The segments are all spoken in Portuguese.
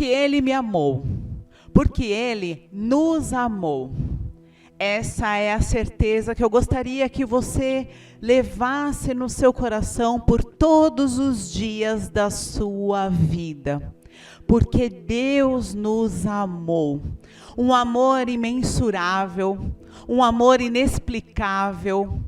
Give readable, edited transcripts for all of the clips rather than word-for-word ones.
Porque Ele me amou, porque Ele nos amou. Essa é a certeza que eu gostaria que você levasse no seu coração por todos os dias da sua vida. Porque Deus nos amou. Um amor imensurável, um amor inexplicável,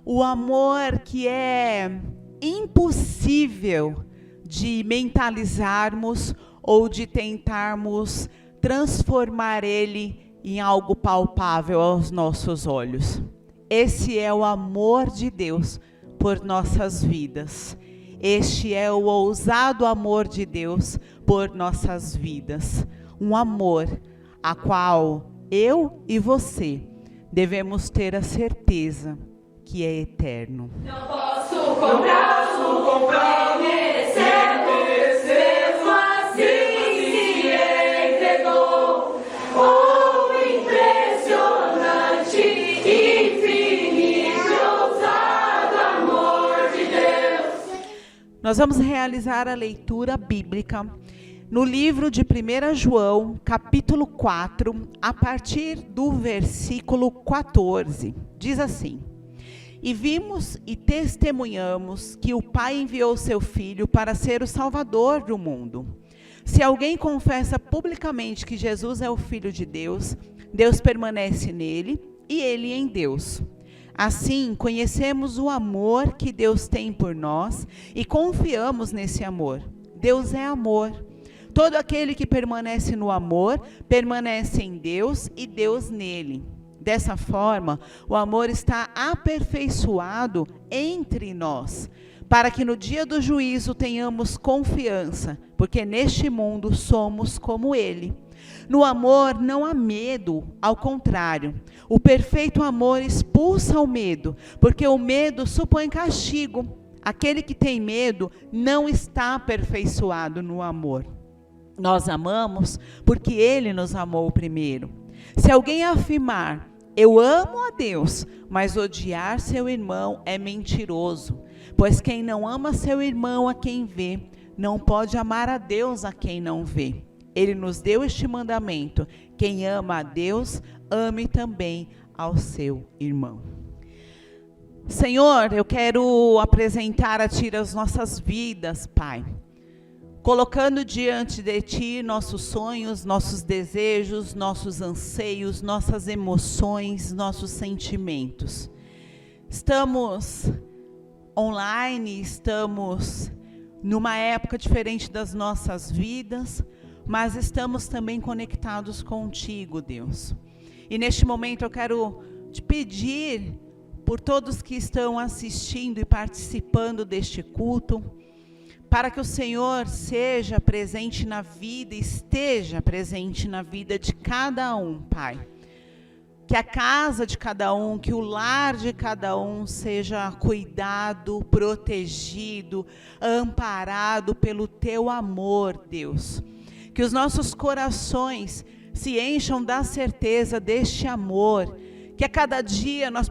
um amor que é impossível de mentalizarmos ou de tentarmos transformar ele em algo palpável aos nossos olhos. Esse é o amor de Deus por nossas vidas. Este é o ousado amor de Deus por nossas vidas. Um amor a qual eu e você devemos ter a certeza que é eterno. Não posso comprar, merecendo, mesmo assim se entregou. Oh, impressionante, infinito, ousado amor de Deus. Nós vamos realizar a leitura bíblica no livro de 1 João, capítulo 4, a partir do versículo 14. Diz assim: E vimos e testemunhamos que o Pai enviou seu Filho para ser o Salvador do mundo. Se alguém confessa publicamente que Jesus é o Filho de Deus, Deus permanece nele e ele em Deus. Assim, conhecemos o amor que Deus tem por nós e confiamos nesse amor. Deus é amor. Todo aquele que permanece no amor, permanece em Deus e Deus nele. Dessa forma, o amor está aperfeiçoado entre nós, para que no dia do juízo tenhamos confiança, porque neste mundo somos como ele. No amor não há medo, ao contrário. O perfeito amor expulsa o medo, porque o medo supõe castigo. Aquele que tem medo não está aperfeiçoado no amor. Nós amamos porque Ele nos amou primeiro. Se alguém afirmar, eu amo a Deus, mas odiar seu irmão é mentiroso. Pois quem não ama seu irmão a quem vê, não pode amar a Deus a quem não vê. Ele nos deu este mandamento: quem ama a Deus, ame também ao seu irmão. Senhor, eu quero apresentar a Ti as nossas vidas, Pai. Colocando diante de Ti nossos sonhos, nossos desejos, nossos anseios, nossas emoções, nossos sentimentos. Estamos online, estamos numa época diferente das nossas vidas, mas estamos também conectados contigo, Deus. E neste momento eu quero te pedir por todos que estão assistindo e participando deste culto, para que o Senhor seja presente na vida, esteja presente na vida de cada um, Pai. Que a casa de cada um, que o lar de cada um seja cuidado, protegido, amparado pelo Teu amor, Deus. Que os nossos corações se encham da certeza deste amor, que a cada dia nós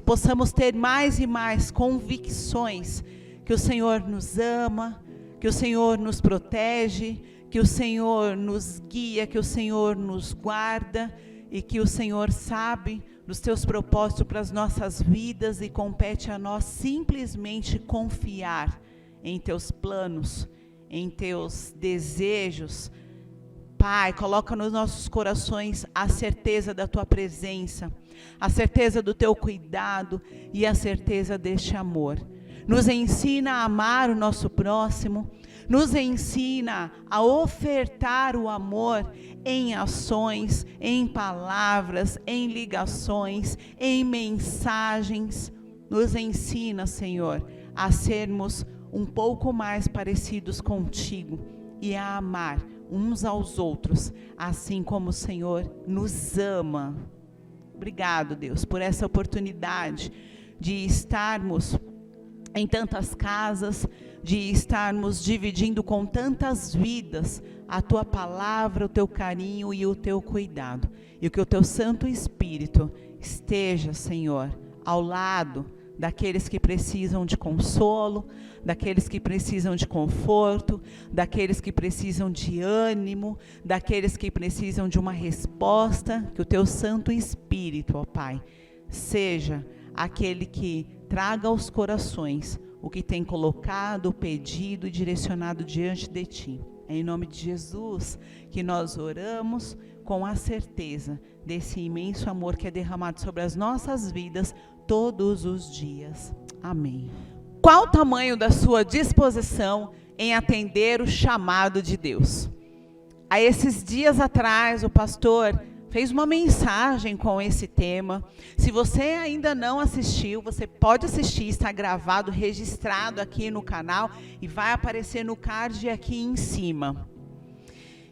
possamos ter mais e mais convicções que o Senhor nos ama, que o Senhor nos protege, que o Senhor nos guia, que o Senhor nos guarda e que o Senhor sabe dos Teus propósitos para as nossas vidas e compete a nós simplesmente confiar em Teus planos, em Teus desejos. Pai, coloca nos nossos corações a certeza da Tua presença, a certeza do Teu cuidado e a certeza deste amor. Nos ensina a amar o nosso próximo, nos ensina a ofertar o amor em ações, em palavras, em ligações, em mensagens. Nos ensina, Senhor, a sermos um pouco mais parecidos contigo e a amar uns aos outros, assim como o Senhor nos ama. Obrigado, Deus, por essa oportunidade de estarmos em tantas casas, de estarmos dividindo com tantas vidas a Tua palavra, o Teu carinho e o Teu cuidado. E que o Teu Santo Espírito esteja, Senhor, ao lado daqueles que precisam de consolo, daqueles que precisam de conforto, daqueles que precisam de ânimo, daqueles que precisam de uma resposta, que o teu Santo Espírito, ó Pai, seja aquele que traga aos corações o que tem colocado, pedido e direcionado diante de Ti. É em nome de Jesus que nós oramos com a certeza desse imenso amor que é derramado sobre as nossas vidas todos os dias. Amém. Qual o tamanho da sua disposição em atender o chamado de Deus? Há esses dias atrás, o pastor fez uma mensagem com esse tema. Se você ainda não assistiu, você pode assistir, está gravado, registrado aqui no canal e vai aparecer no card aqui em cima.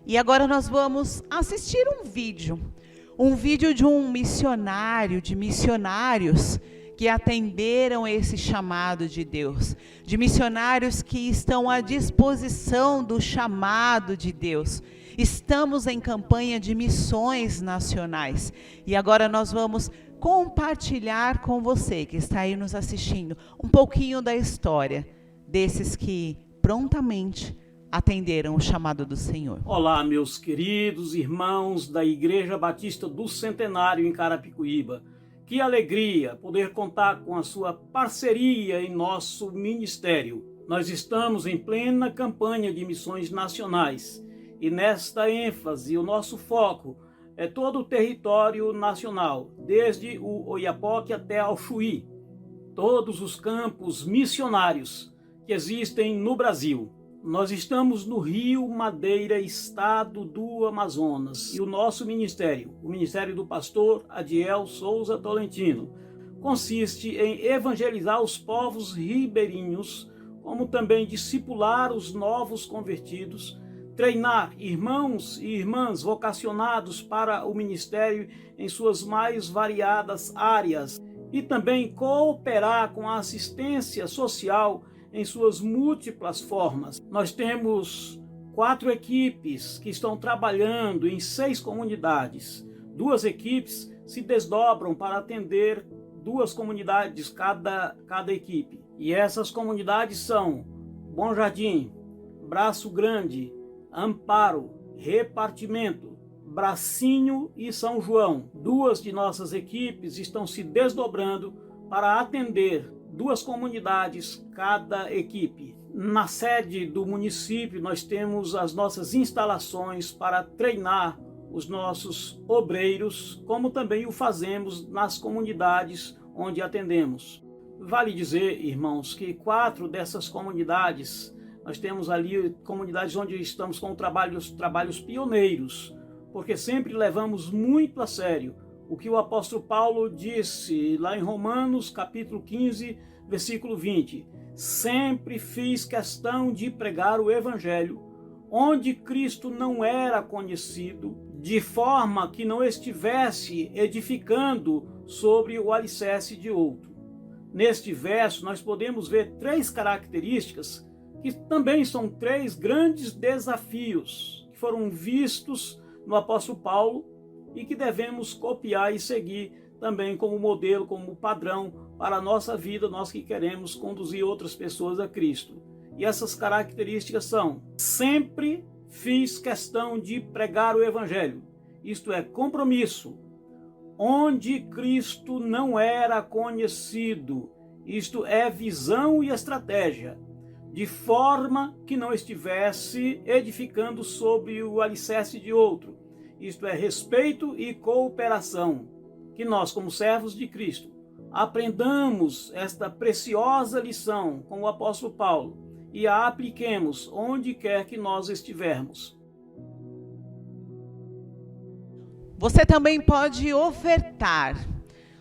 E agora nós vamos assistir um vídeo de um missionário, de missionários que atenderam esse chamado de Deus, de missionários que estão à disposição do chamado de Deus. Estamos em campanha de missões nacionais e agora nós vamos compartilhar com você que está aí nos assistindo um pouquinho da história desses que prontamente atenderam o chamado do Senhor. Olá, meus queridos irmãos da Igreja Batista do Centenário em Carapicuíba. Que alegria poder contar com a sua parceria em nosso ministério. Nós estamos em plena campanha de missões nacionais e nesta ênfase o nosso foco é todo o território nacional, desde o Oiapoque até ao Chuí, todos os campos missionários que existem no Brasil. Nós estamos no Rio Madeira, estado do Amazonas, e o nosso ministério, o ministério do pastor Adiel Souza Tolentino, consiste em evangelizar os povos ribeirinhos, como também discipular os novos convertidos, treinar irmãos e irmãs vocacionados para o ministério em suas mais variadas áreas e também cooperar com a assistência social em suas múltiplas formas. Nós temos 4 equipes que estão trabalhando em 6 comunidades. 2 equipes se desdobram para atender 2 comunidades cada equipe. E essas comunidades são Bom Jardim, Braço Grande, Amparo, Repartimento, Bracinho e São João. 2 de nossas equipes estão se desdobrando para atender 2 comunidades cada equipe. Na sede do município nós temos as nossas instalações para treinar os nossos obreiros, como também o fazemos nas comunidades onde atendemos. Vale dizer, irmãos, que 4 dessas comunidades, nós temos ali comunidades onde estamos com trabalhos pioneiros, porque sempre levamos muito a sério o que o apóstolo Paulo disse lá em Romanos, capítulo 15, versículo 20. Sempre fiz questão de pregar o evangelho, onde Cristo não era conhecido, de forma que não estivesse edificando sobre o alicerce de outro. Neste verso, nós podemos ver 3 características que também são 3 grandes desafios que foram vistos no apóstolo Paulo e que devemos copiar e seguir também como modelo, como padrão para a nossa vida, nós que queremos conduzir outras pessoas a Cristo. E essas características são: sempre fiz questão de pregar o evangelho, isto é, compromisso, onde Cristo não era conhecido, isto é, visão e estratégia, de forma que não estivesse edificando sobre o alicerce de outro, isto é, respeito e cooperação. Que nós, como servos de Cristo, aprendamos esta preciosa lição com o apóstolo Paulo e a apliquemos onde quer que nós estivermos. Você também pode ofertar.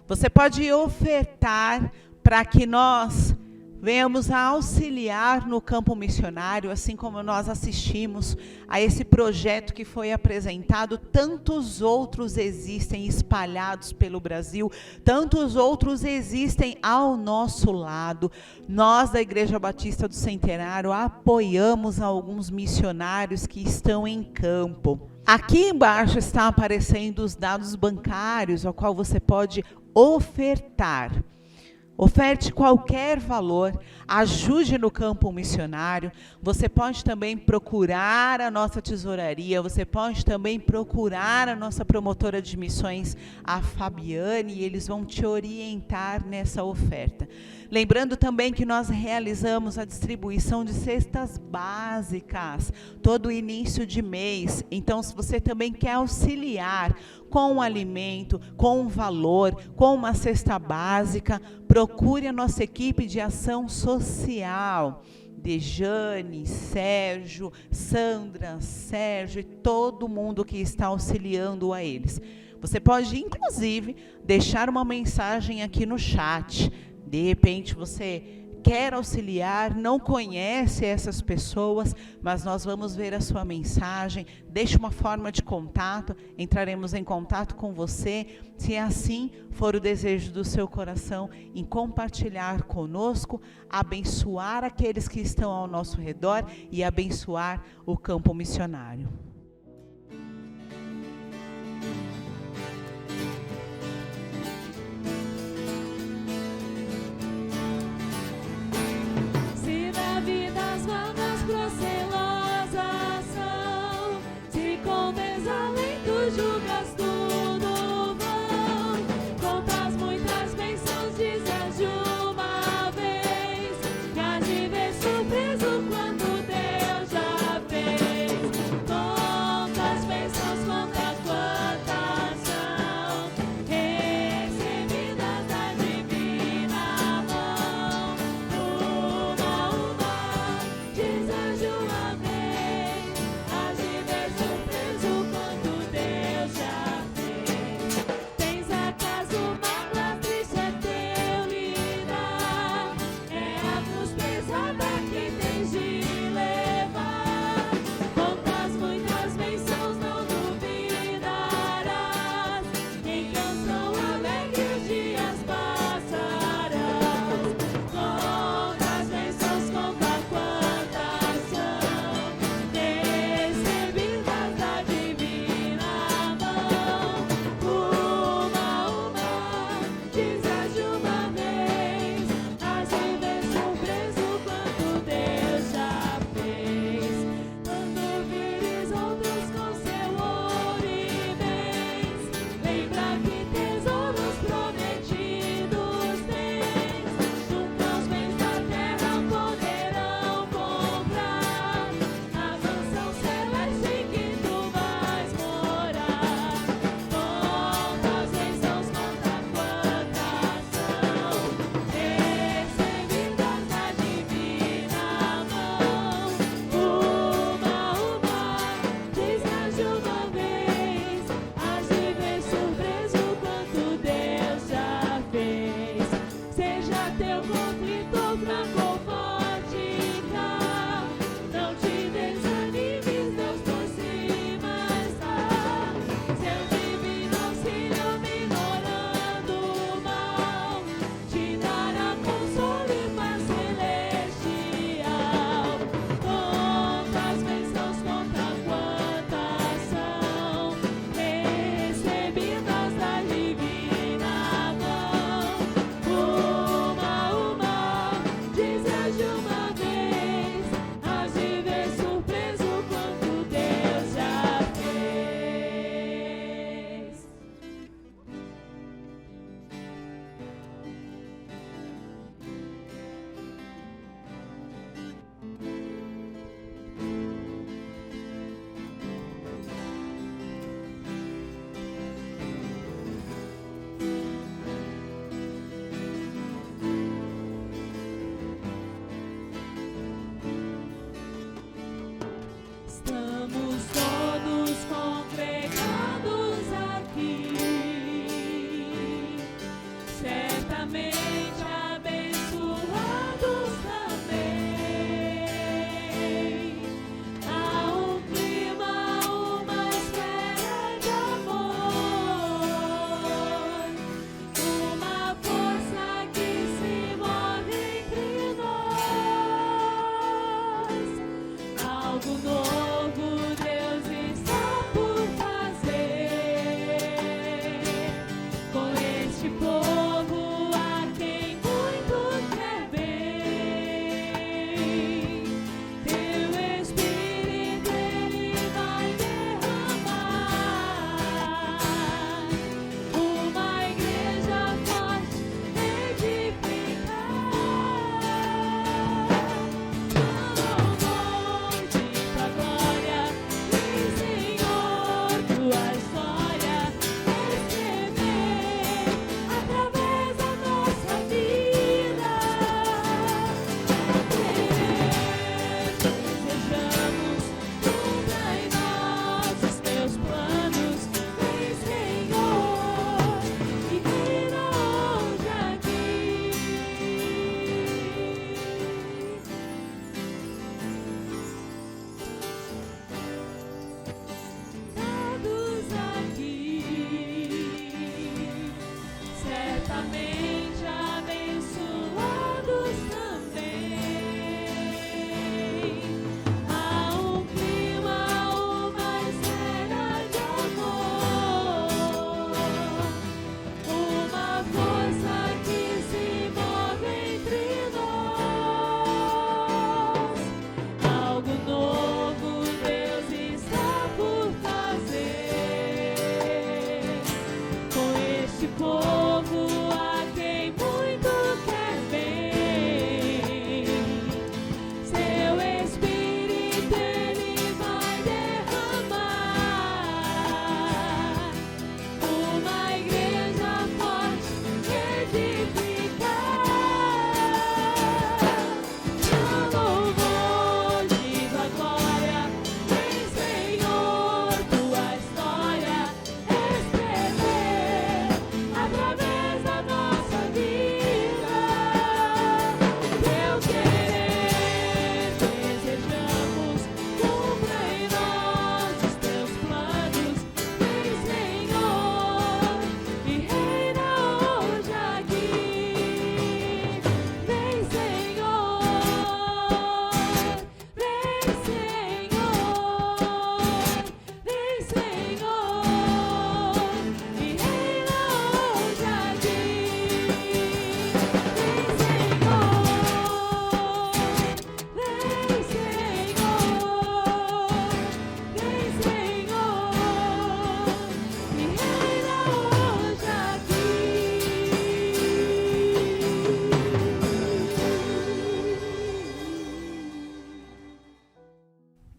Você pode ofertar para que nós venhamos a auxiliar no campo missionário, assim como nós assistimos a esse projeto que foi apresentado. Tantos outros existem espalhados pelo Brasil, tantos outros existem ao nosso lado. Nós da Igreja Batista do Centenário apoiamos alguns missionários que estão em campo. Aqui embaixo estão aparecendo os dados bancários, ao qual você pode ofertar. Oferte qualquer valor, ajude no campo missionário. Você pode também procurar a nossa tesouraria, você pode também procurar a nossa promotora de missões, a Fabiane, e eles vão te orientar nessa oferta. Lembrando também que nós realizamos a distribuição de cestas básicas todo início de mês. Então, se você também quer auxiliar com o alimento, com o valor, com uma cesta básica, procure a nossa equipe de ação social. Dejane, Sérgio, Sandra, Sérgio e todo mundo que está auxiliando a eles. Você pode, inclusive, deixar uma mensagem aqui no chat. De repente você quer auxiliar, não conhece essas pessoas, mas nós vamos ver a sua mensagem. Deixe uma forma de contato, entraremos em contato com você, se assim for o desejo do seu coração, em compartilhar conosco, abençoar aqueles que estão ao nosso redor e abençoar o campo missionário. Julgas tudo vão, contas muitas bênçãos, dizes de uma vez, que há de ver surpreso quando Deus já fez.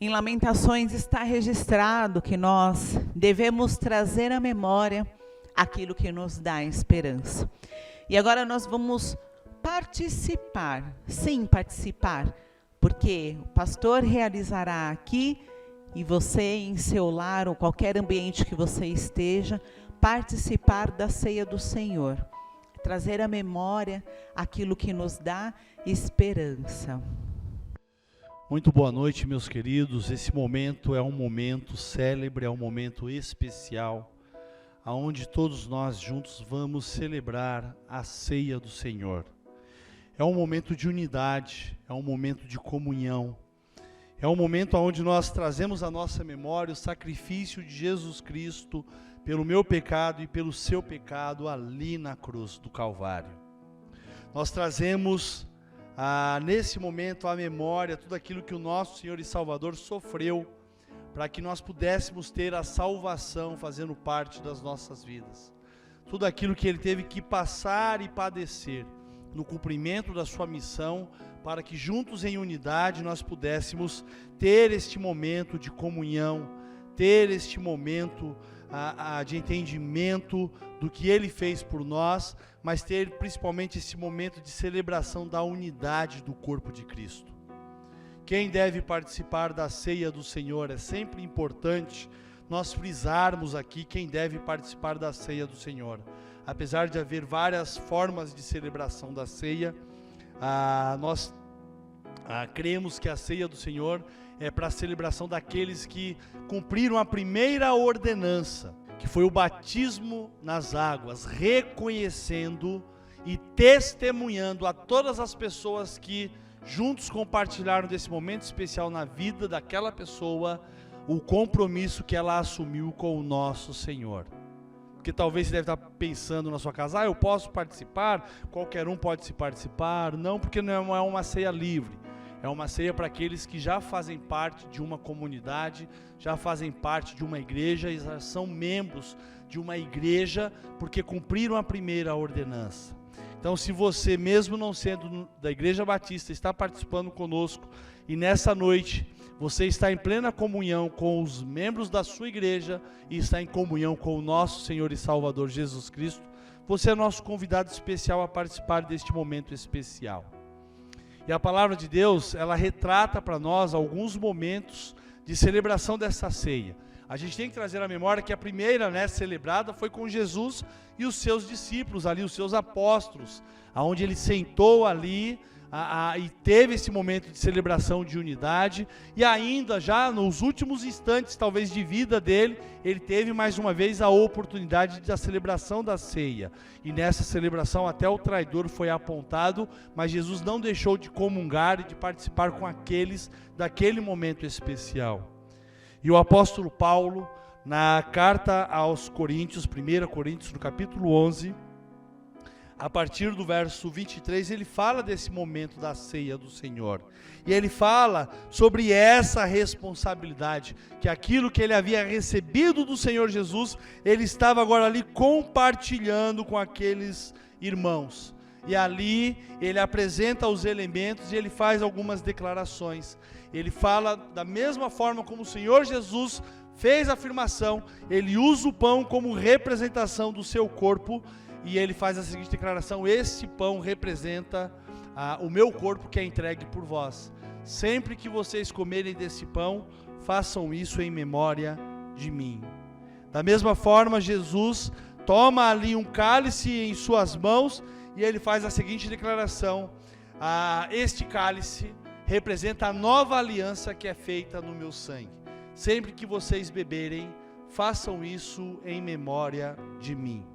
Em Lamentações está registrado que nós devemos trazer à memória aquilo que nos dá esperança. E agora nós vamos participar, sim, participar, porque o pastor realizará aqui, e você em seu lar ou qualquer ambiente que você esteja, participar da ceia do Senhor, trazer à memória aquilo que nos dá esperança. Muito boa noite, meus queridos. Esse momento é um momento célebre, é um momento especial, onde todos nós juntos vamos celebrar a ceia do Senhor. É um momento de unidade, é um momento de comunhão, é um momento onde nós trazemos à nossa memória o sacrifício de Jesus Cristo pelo meu pecado e pelo seu pecado ali na cruz do Calvário. Nós trazemos nesse momento à memória tudo aquilo que o nosso Senhor e Salvador sofreu para que nós pudéssemos ter a salvação fazendo parte das nossas vidas. Tudo aquilo que Ele teve que passar e padecer no cumprimento da sua missão, para que juntos em unidade nós pudéssemos ter este momento de comunhão, ter este momento de entendimento do que Ele fez por nós, mas ter principalmente esse momento de celebração da unidade do corpo de Cristo. Quem deve participar da ceia do Senhor? É sempre importante nós frisarmos aqui quem deve participar da ceia do Senhor. Apesar de haver várias formas de celebração da ceia, nós cremos que a ceia do Senhor é para a celebração daqueles que cumpriram a primeira ordenança, que foi o batismo nas águas, reconhecendo e testemunhando a todas as pessoas que juntos compartilharam desse momento especial na vida daquela pessoa, o compromisso que ela assumiu com o nosso Senhor. Porque talvez você deve estar pensando na sua casa, eu posso participar, qualquer um pode participar. Não, porque não é uma ceia livre. É uma ceia para aqueles que já fazem parte de uma comunidade, já fazem parte de uma igreja e já são membros de uma igreja porque cumpriram a primeira ordenança. Então, se você, mesmo não sendo da Igreja Batista, está participando conosco e nessa noite você está em plena comunhão com os membros da sua igreja e está em comunhão com o nosso Senhor e Salvador Jesus Cristo, você é nosso convidado especial a participar deste momento especial. E a palavra de Deus, ela retrata para nós alguns momentos de celebração dessa ceia. A gente tem que trazer à memória que a primeira, celebrada foi com Jesus e os seus discípulos ali, os seus apóstolos, aonde ele sentou ali e teve esse momento de celebração de unidade, e ainda já nos últimos instantes talvez de vida dele, ele teve mais uma vez a oportunidade da celebração da ceia, e nessa celebração até o traidor foi apontado, mas Jesus não deixou de comungar e de participar com aqueles daquele momento especial. E o apóstolo Paulo, na carta aos Coríntios, 1 Coríntios, no capítulo 11, a partir do verso 23, ele fala desse momento da ceia do Senhor. E ele fala sobre essa responsabilidade, que aquilo que ele havia recebido do Senhor Jesus, ele estava agora ali compartilhando com aqueles irmãos. E ali ele apresenta os elementos e ele faz algumas declarações. Ele fala da mesma forma como o Senhor Jesus fez a afirmação, ele usa o pão como representação do seu corpo, e ele faz a seguinte declaração: esse pão representa o meu corpo que é entregue por vós. Sempre que vocês comerem desse pão, façam isso em memória de mim. Da mesma forma, Jesus toma ali um cálice em suas mãos e ele faz a seguinte declaração: este cálice representa a nova aliança que é feita no meu sangue. Sempre que vocês beberem, façam isso em memória de mim.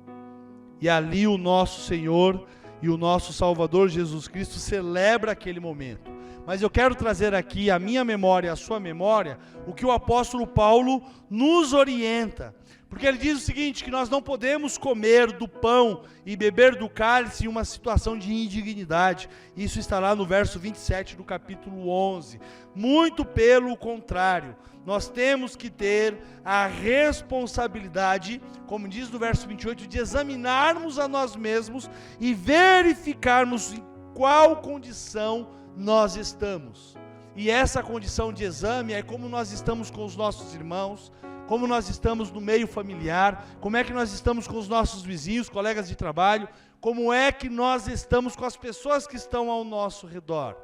E ali o nosso Senhor e o nosso Salvador Jesus Cristo celebra aquele momento. Mas eu quero trazer aqui a minha memória, a sua memória, o que o apóstolo Paulo nos orienta. Porque ele diz o seguinte, que nós não podemos comer do pão e beber do cálice em uma situação de indignidade. Isso está lá no verso 27 do capítulo 11. Muito pelo contrário, nós temos que ter a responsabilidade, como diz no verso 28, de examinarmos a nós mesmos e verificarmos em qual condição nós estamos. E essa condição de exame é como nós estamos com os nossos irmãos, como nós estamos no meio familiar, como é que nós estamos com os nossos vizinhos, colegas de trabalho, como é que nós estamos com as pessoas que estão ao nosso redor.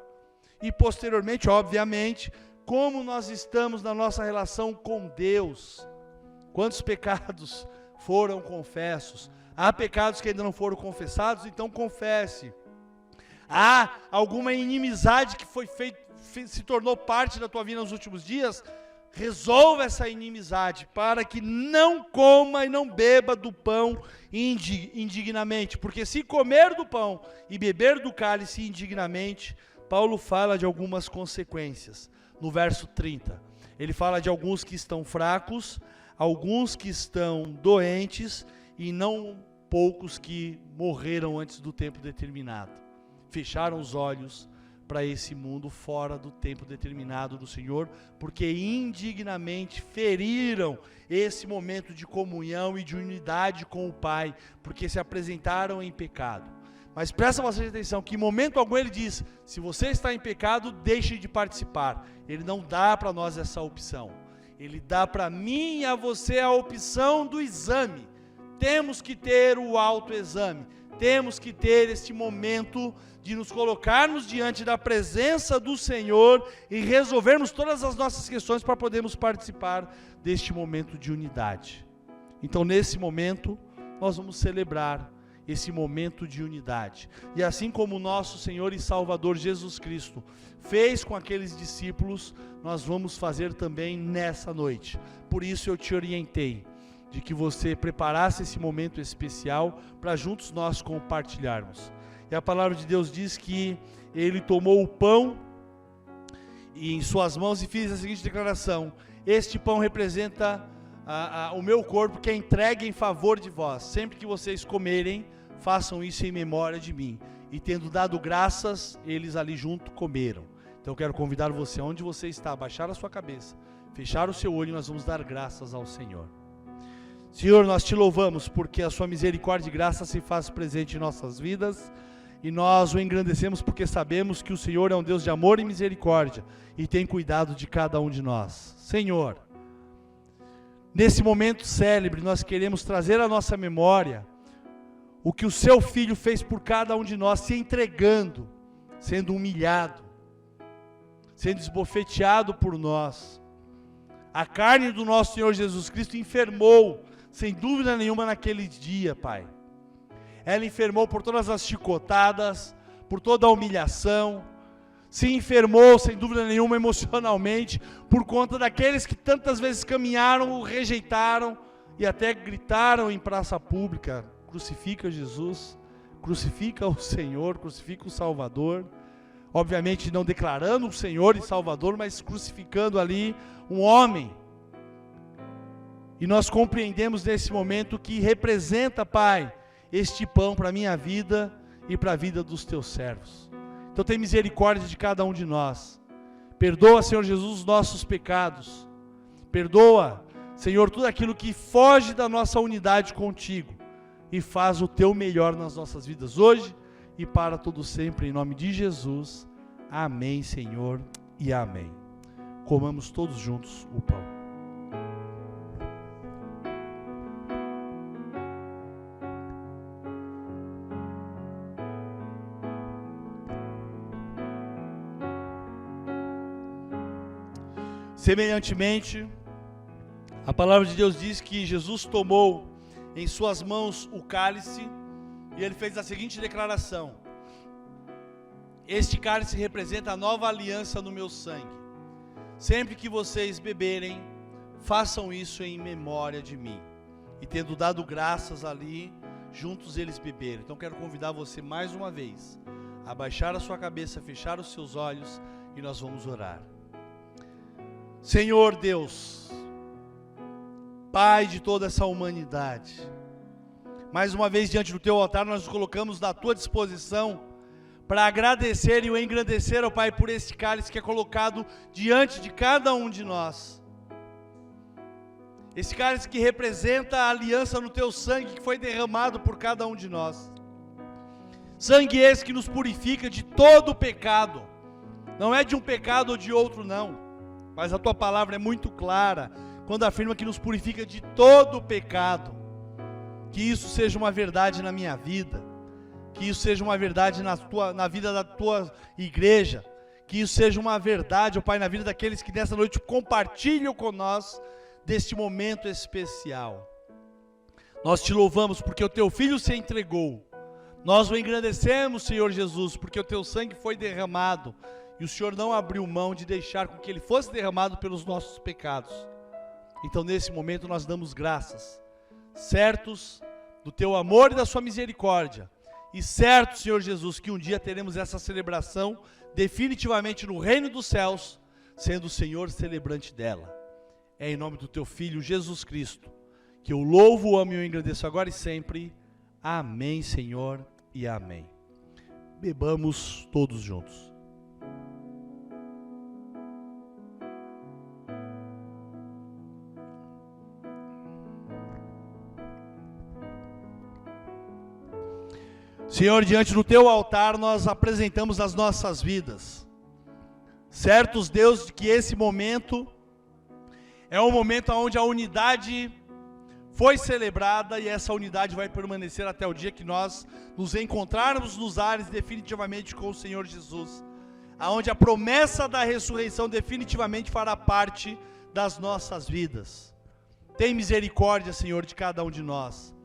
E posteriormente, obviamente, como nós estamos na nossa relação com Deus. Quantos pecados foram confessos? Há pecados que ainda não foram confessados, então confesse. Há alguma inimizade que se tornou parte da tua vida nos últimos dias? Resolva essa inimizade, para que não coma e não beba do pão indignamente. Porque se comer do pão e beber do cálice indignamente, Paulo fala de algumas consequências. No verso 30, ele fala de alguns que estão fracos, alguns que estão doentes, e não poucos que morreram antes do tempo determinado. Fecharam os olhos para esse mundo fora do tempo determinado do Senhor, porque indignamente feriram esse momento de comunhão e de unidade com o Pai, porque se apresentaram em pecado. Mas presta bastante atenção, que em momento algum ele diz, se você está em pecado, deixe de participar. Ele não dá para nós essa opção. Ele dá para mim e a você a opção do exame. Temos que ter o autoexame. Temos que ter este momento de nos colocarmos diante da presença do Senhor e resolvermos todas as nossas questões para podermos participar deste momento de unidade. Então, nesse momento, nós vamos celebrar esse momento de unidade. E assim como o nosso Senhor e Salvador Jesus Cristo fez com aqueles discípulos, nós vamos fazer também nessa noite. Por isso eu te orientei de que você preparasse esse momento especial para juntos nós compartilharmos. E a palavra de Deus diz que ele tomou o pão em suas mãos e fez a seguinte declaração: este pão representa o meu corpo que é entregue em favor de vós. Sempre que vocês comerem, façam isso em memória de mim. E tendo dado graças, eles ali junto comeram. Então eu quero convidar você, onde você está, a baixar a sua cabeça, fechar o seu olho e nós vamos dar graças ao Senhor. Senhor, nós te louvamos porque a sua misericórdia e graça se faz presente em nossas vidas. E nós o engrandecemos porque sabemos que o Senhor é um Deus de amor e misericórdia e tem cuidado de cada um de nós. Senhor, nesse momento célebre, nós queremos trazer à nossa memória o que o seu Filho fez por cada um de nós, se entregando, sendo humilhado, sendo esbofeteado por nós. A carne do nosso Senhor Jesus Cristo enfermou, sem dúvida nenhuma, naquele dia, Pai. Ela enfermou por todas as chicotadas, por toda a humilhação, se enfermou, sem dúvida nenhuma, emocionalmente, por conta daqueles que tantas vezes caminharam, o rejeitaram e até gritaram em praça pública: crucifica Jesus, crucifica o Senhor, crucifica o Salvador. Obviamente não declarando o Senhor e Salvador, mas crucificando ali um homem. E nós compreendemos nesse momento que representa, Pai, este pão para a minha vida e para a vida dos teus servos. Então tem misericórdia de cada um de nós. Perdoa, Senhor Jesus, os nossos pecados. Perdoa, Senhor, tudo aquilo que foge da nossa unidade contigo. E faz o teu melhor nas nossas vidas hoje e para todo sempre, em nome de Jesus. Amém, Senhor, e amém. Comamos todos juntos o pão. Semelhantemente, a palavra de Deus diz que Jesus tomou em suas mãos o cálice e ele fez a seguinte declaração: este cálice representa a nova aliança no meu sangue. Sempre que vocês beberem, façam isso em memória de mim. E tendo dado graças ali, juntos eles beberam. Então quero convidar você mais uma vez a baixar a sua cabeça, fechar os seus olhos e nós vamos orar. Senhor Deus, Pai de toda essa humanidade, mais uma vez diante do teu altar nós nos colocamos na tua disposição para agradecer e o engrandecer, ó Pai, por esse cálice que é colocado diante de cada um de nós. Esse cálice que representa a aliança no teu sangue que foi derramado por cada um de nós. Sangue esse que nos purifica de todo o pecado. Não é de um pecado ou de outro, não. Mas a tua palavra é muito clara quando afirma que nos purifica de todo o pecado. Que isso seja uma verdade na minha vida. Que isso seja uma verdade na vida da tua igreja. Que isso seja uma verdade, ó Pai, na vida daqueles que nessa noite compartilham com nós deste momento especial. Nós te louvamos porque o teu Filho se entregou. Nós o engrandecemos, Senhor Jesus, porque o teu sangue foi derramado e o Senhor não abriu mão de deixar com que ele fosse derramado pelos nossos pecados. Então nesse momento nós damos graças, certos do teu amor e da sua misericórdia, e certo, Senhor Jesus, que um dia teremos essa celebração definitivamente no reino dos céus, sendo o Senhor celebrante dela. É em nome do teu Filho Jesus Cristo que eu louvo, amo e eu engrandeço agora e sempre. Amém, Senhor, e amém. Bebamos todos juntos. Senhor, diante do teu altar nós apresentamos as nossas vidas. Certos, Deus, de que esse momento é um momento onde a unidade foi celebrada e essa unidade vai permanecer até o dia que nós nos encontrarmos nos ares definitivamente com o Senhor Jesus, aonde a promessa da ressurreição definitivamente fará parte das nossas vidas. Tem misericórdia, Senhor, de cada um de nós.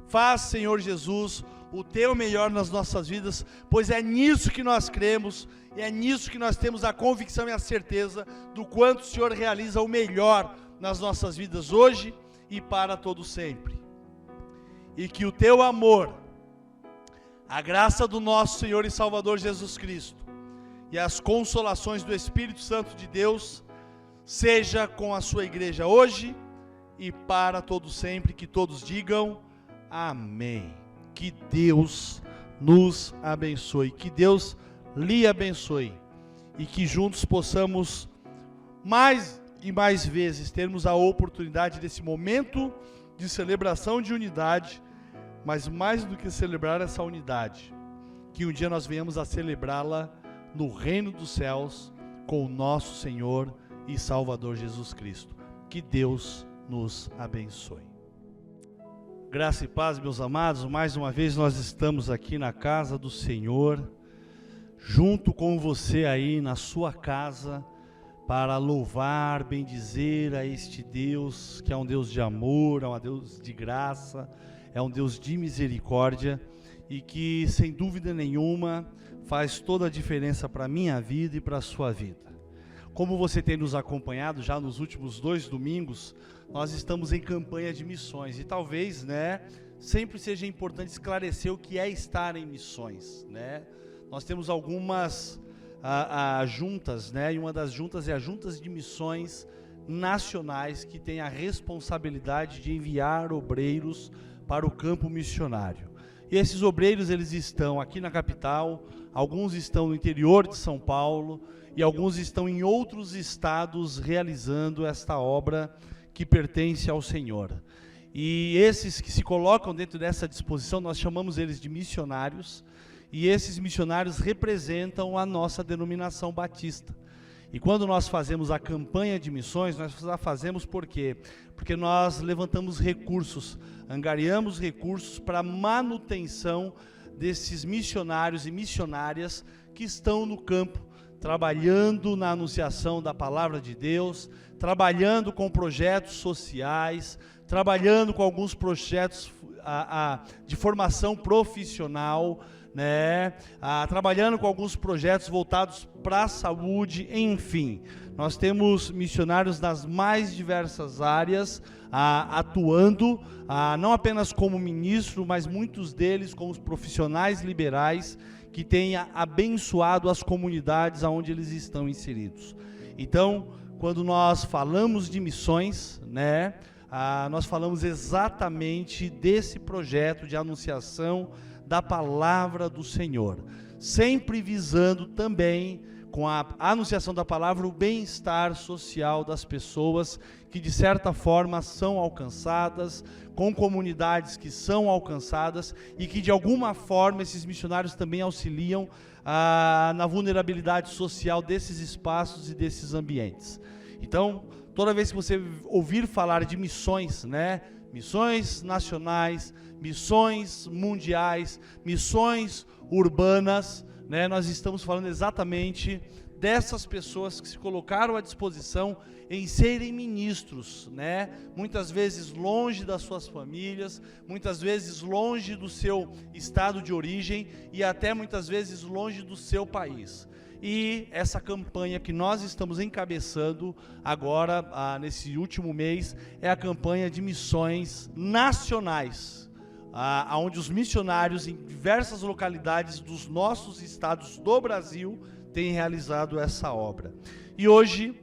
Faz, Senhor Jesus, o teu melhor nas nossas vidas, pois é nisso que nós cremos, e é nisso que nós temos a convicção e a certeza do quanto o Senhor realiza o melhor nas nossas vidas hoje e para todo sempre. E que o teu amor, a graça do nosso Senhor e Salvador Jesus Cristo e as consolações do Espírito Santo de Deus seja com a sua igreja hoje e para todo sempre, que todos digam amém. Que Deus nos abençoe, que Deus lhe abençoe e que juntos possamos mais e mais vezes termos a oportunidade desse momento de celebração de unidade, mas mais do que celebrar essa unidade, que um dia nós venhamos a celebrá-la no reino dos céus com o nosso Senhor e Salvador Jesus Cristo. Que Deus nos abençoe. Graça e paz, meus amados, mais uma vez nós estamos aqui na casa do Senhor, junto com você aí na sua casa, para louvar, bendizer a este Deus, que é um Deus de amor, é um Deus de graça, é um Deus de misericórdia, e que, sem dúvida nenhuma, faz toda a diferença para a minha vida e para a sua vida. Como você tem nos acompanhado já nos últimos 2 domingos, nós estamos em campanha de missões e talvez, sempre seja importante esclarecer o que é estar em missões, Nós temos algumas juntas, e uma das juntas é a Juntas de Missões Nacionais, que tem a responsabilidade de enviar obreiros para o campo missionário. E esses obreiros, eles estão aqui na capital, alguns estão no interior de São Paulo e alguns estão em outros estados realizando esta obra que pertence ao Senhor. E esses que se colocam dentro dessa disposição, nós chamamos eles de missionários, e esses missionários representam a nossa denominação batista. E quando nós fazemos a campanha de missões, nós a fazemos por quê? Porque nós levantamos recursos, angariamos recursos para a manutenção desses missionários e missionárias que estão no campo, trabalhando na anunciação da palavra de Deus, trabalhando com projetos sociais, trabalhando com alguns projetos de formação profissional, trabalhando com alguns projetos voltados para a saúde, enfim. Nós temos missionários nas mais diversas áreas, atuando, não apenas como ministro, mas muitos deles como profissionais liberais, que têm abençoado as comunidades onde eles estão inseridos. Então, quando nós falamos de missões, nós falamos exatamente desse projeto de anunciação da palavra do Senhor, sempre visando também com a anunciação da palavra, o bem-estar social das pessoas que de certa forma são alcançadas, com comunidades que são alcançadas e que de alguma forma esses missionários também auxiliam na vulnerabilidade social desses espaços e desses ambientes. Então, toda vez que você ouvir falar de missões, né, missões nacionais, missões mundiais, missões urbanas, né, nós estamos falando exatamente dessas pessoas que se colocaram à disposição em serem ministros, né? Muitas vezes longe das suas famílias, muitas vezes longe do seu estado de origem e até muitas vezes longe do seu país. E essa campanha que nós estamos encabeçando agora, nesse último mês, é a campanha de missões nacionais, onde os missionários em diversas localidades dos nossos estados do Brasil têm realizado essa obra. E hoje,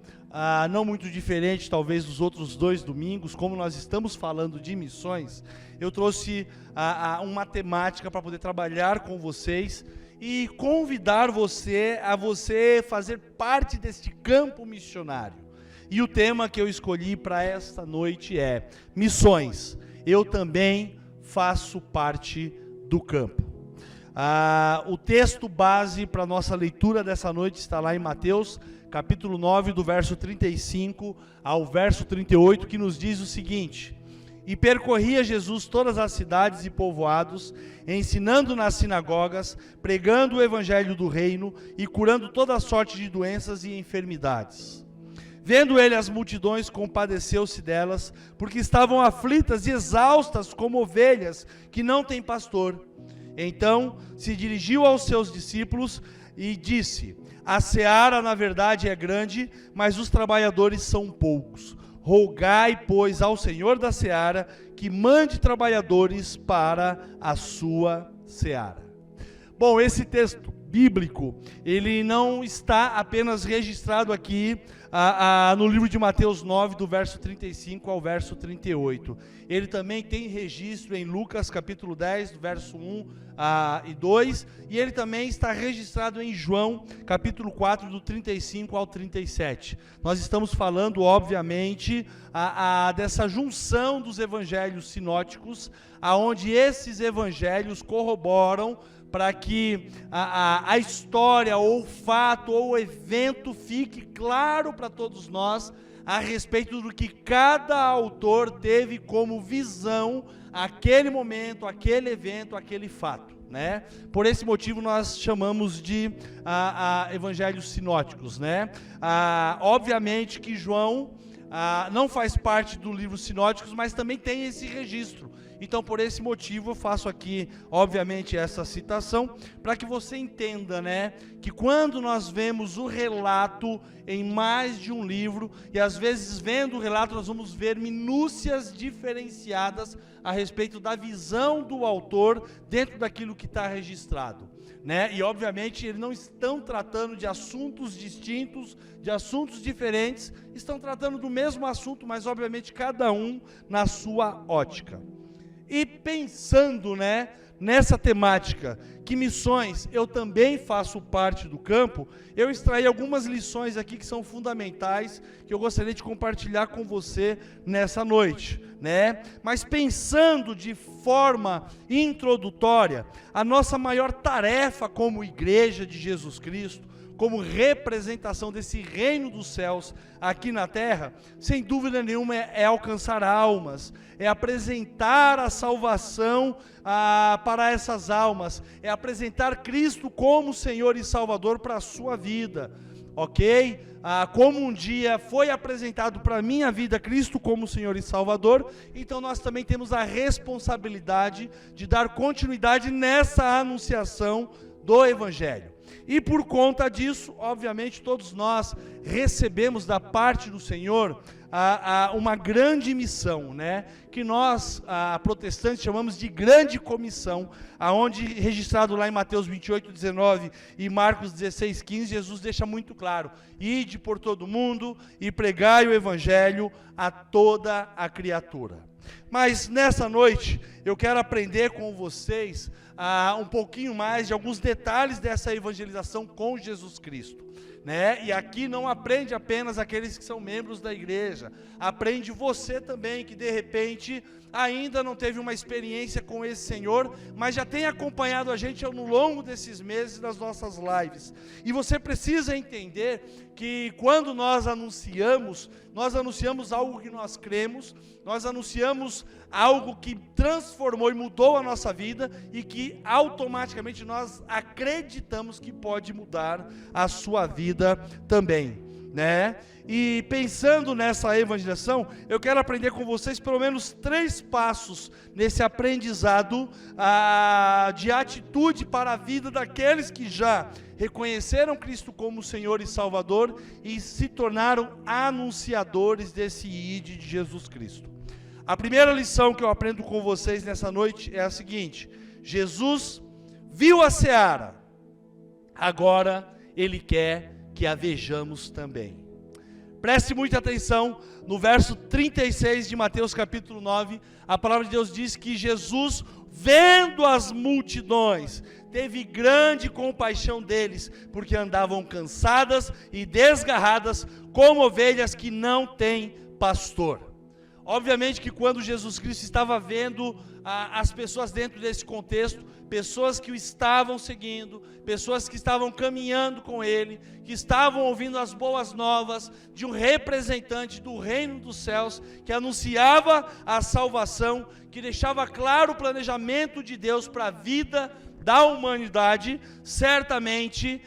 não muito diferente talvez dos outros 2 domingos, como nós estamos falando de missões, eu trouxe uma temática para poder trabalhar com vocês e convidar você a fazer parte deste campo missionário. E o tema que eu escolhi para esta noite é missões. Eu também faço parte do campo. O texto base para a nossa leitura dessa noite está lá em Mateus, capítulo 9, do verso 35 ao verso 38, que nos diz o seguinte: E percorria Jesus todas as cidades e povoados, ensinando nas sinagogas, pregando o evangelho do reino e curando toda sorte de doenças e enfermidades. Vendo ele as multidões, compadeceu-se delas, porque estavam aflitas e exaustas como ovelhas que não têm pastor. Então se dirigiu aos seus discípulos e disse: A seara na verdade é grande, mas os trabalhadores são poucos. Rogai, pois, ao Senhor da seara que mande trabalhadores para a sua seara. Bom, esse texto bíblico, ele não está apenas registrado aqui no livro de Mateus 9, do verso 35 ao verso 38. Ele também tem registro em Lucas capítulo 10, do verso 1 e 2, e ele também está registrado em João capítulo 4, do 35 ao 37. Nós estamos falando, obviamente, dessa junção dos evangelhos sinóticos, aonde esses evangelhos corroboram para que a história, ou o fato, ou o evento fique claro para todos nós a respeito do que cada autor teve como visão aquele momento, aquele evento, aquele fato, né? Por esse motivo nós chamamos de evangelhos sinóticos, né? Obviamente que João não faz parte do livro Sinóticos, mas também tem esse registro. Então, por esse motivo, eu faço aqui, obviamente, essa citação, para que você entenda, né, que quando nós vemos o relato em mais de um livro, e às vezes vendo o relato nós vamos ver minúcias diferenciadas a respeito da visão do autor dentro daquilo que está registrado, né? E obviamente eles não estão tratando de assuntos distintos, de assuntos diferentes, estão tratando do mesmo assunto, mas obviamente cada um na sua ótica. E pensando, né, nessa temática, que missões eu também faço parte do campo, eu extraí algumas lições aqui que são fundamentais, que eu gostaria de compartilhar com você nessa noite, né? Mas pensando de forma introdutória, a nossa maior tarefa como igreja de Jesus Cristo, como representação desse reino dos céus aqui na terra, sem dúvida nenhuma é alcançar almas, é apresentar a salvação para essas almas, é apresentar Cristo como Senhor e Salvador para a sua vida, ok? Como um dia foi apresentado para a minha vida Cristo como Senhor e Salvador, então nós também temos a responsabilidade de dar continuidade nessa anunciação do Evangelho. E por conta disso, obviamente, todos nós recebemos da parte do Senhor uma grande missão, né? Que nós, protestantes, chamamos de grande comissão, aonde, registrado lá em Mateus 28, 19 e Marcos 16, 15, Jesus deixa muito claro: ide por todo mundo e pregai o Evangelho a toda a criatura. Mas nessa noite eu quero aprender com vocês um pouquinho mais de alguns detalhes dessa evangelização com Jesus Cristo. né? E aqui não aprende apenas aqueles que são membros da igreja, aprende você também, que de repente ainda não teve uma experiência com esse Senhor, mas já tem acompanhado a gente ao longo desses meses nas nossas lives. E você precisa entender que quando nós anunciamos algo que nós cremos, nós anunciamos algo que transformou e mudou a nossa vida e que automaticamente nós acreditamos que pode mudar a sua vida também, né? E pensando nessa evangelização, eu quero aprender com vocês pelo menos 3 passos nesse aprendizado de atitude para a vida daqueles que já reconheceram Cristo como Senhor e Salvador e se tornaram anunciadores desse ID de Jesus Cristo. A primeira lição que eu aprendo com vocês nessa noite é a seguinte: Jesus viu a seara, agora Ele quer que a vejamos também. Preste muita atenção, no verso 36 de Mateus capítulo 9, a palavra de Deus diz que Jesus, vendo as multidões, teve grande compaixão deles, porque andavam cansadas e desgarradas, como ovelhas que não têm pastor. Obviamente que quando Jesus Cristo estava vendo as pessoas dentro desse contexto, pessoas que o estavam seguindo, pessoas que estavam caminhando com Ele, que estavam ouvindo as boas novas de um representante do reino dos céus, que anunciava a salvação, que deixava claro o planejamento de Deus para a vida da humanidade. Certamente,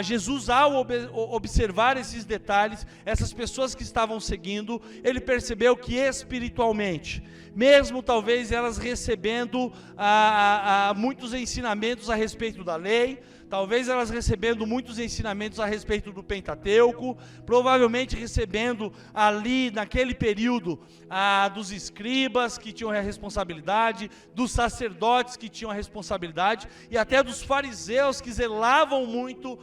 Jesus, ao observar esses detalhes, essas pessoas que estavam seguindo, Ele percebeu que espiritualmente, mesmo talvez elas recebendo muitos ensinamentos a respeito da lei, talvez elas recebendo muitos ensinamentos a respeito do Pentateuco, provavelmente recebendo ali naquele período dos escribas que tinham a responsabilidade, dos sacerdotes que tinham a responsabilidade e até dos fariseus que zelavam muito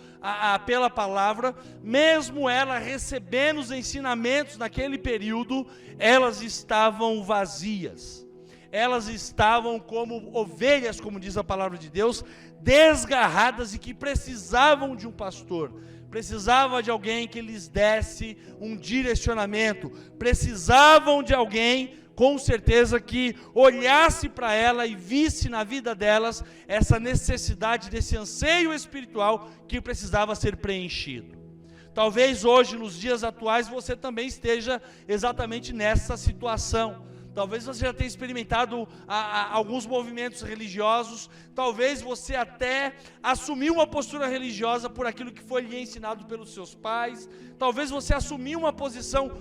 pela palavra. Mesmo ela recebendo os ensinamentos naquele período, elas estavam vazias. Elas estavam como ovelhas, como diz a palavra de Deus, desgarradas e que precisavam de um pastor, precisavam de alguém que lhes desse um direcionamento, precisavam de alguém, com certeza, que olhasse para ela e visse na vida delas essa necessidade desse anseio espiritual que precisava ser preenchido. Talvez hoje, nos dias atuais, você também esteja exatamente nessa situação. Talvez você já tenha experimentado alguns movimentos religiosos, talvez você até assumiu uma postura religiosa por aquilo que foi lhe ensinado pelos seus pais, talvez você assumiu uma posição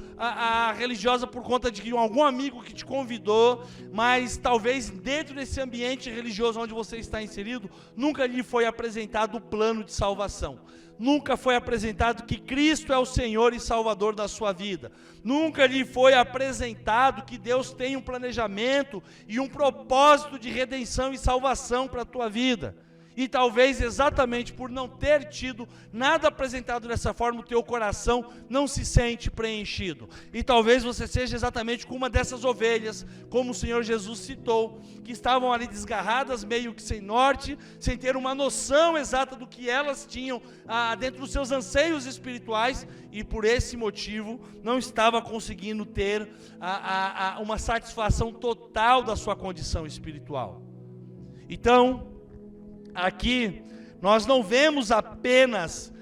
religiosa por conta de algum amigo que te convidou, mas talvez dentro desse ambiente religioso onde você está inserido, nunca lhe foi apresentado o plano de salvação. Nunca foi apresentado que Cristo é o Senhor e Salvador da sua vida. Nunca lhe foi apresentado que Deus tem um planejamento e um propósito de redenção e salvação para a tua vida. E talvez exatamente por não ter tido nada apresentado dessa forma, o teu coração não se sente preenchido. E talvez você seja exatamente como uma dessas ovelhas, como o Senhor Jesus citou, que estavam ali desgarradas, meio que sem norte, sem ter uma noção exata do que elas tinham dentro dos seus anseios espirituais, e por esse motivo não estava conseguindo ter uma satisfação total da sua condição espiritual. Então, aqui nós não vemos apenas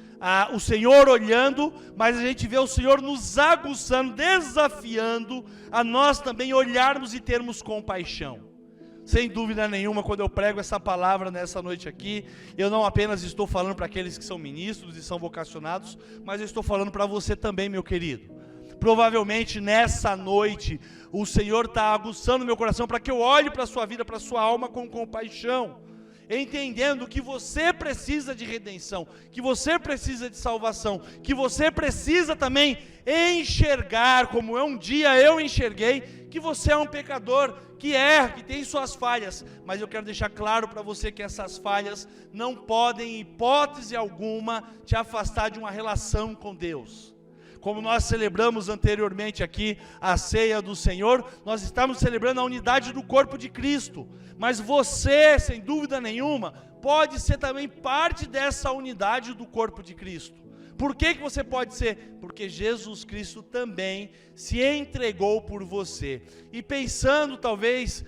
o Senhor olhando, mas a gente vê o Senhor nos aguçando, desafiando a nós também olharmos e termos compaixão. Sem dúvida nenhuma, quando eu prego essa palavra nessa noite aqui, eu não apenas estou falando para aqueles que são ministros e são vocacionados, mas eu estou falando para você também, meu querido. Provavelmente nessa noite o Senhor está aguçando meu coração para que eu olhe para a sua vida, para a sua alma com compaixão, entendendo que você precisa de redenção, que você precisa de salvação, que você precisa também enxergar, como um dia eu enxerguei, que você é um pecador, que erra, que tem suas falhas, mas eu quero deixar claro para você que essas falhas não podem, em hipótese alguma, te afastar de uma relação com Deus. Como nós celebramos anteriormente aqui a ceia do Senhor, nós estamos celebrando a unidade do corpo de Cristo, mas você, sem dúvida nenhuma, pode ser também parte dessa unidade do corpo de Cristo. por que você pode ser? Porque Jesus Cristo também se entregou por você. E pensando talvez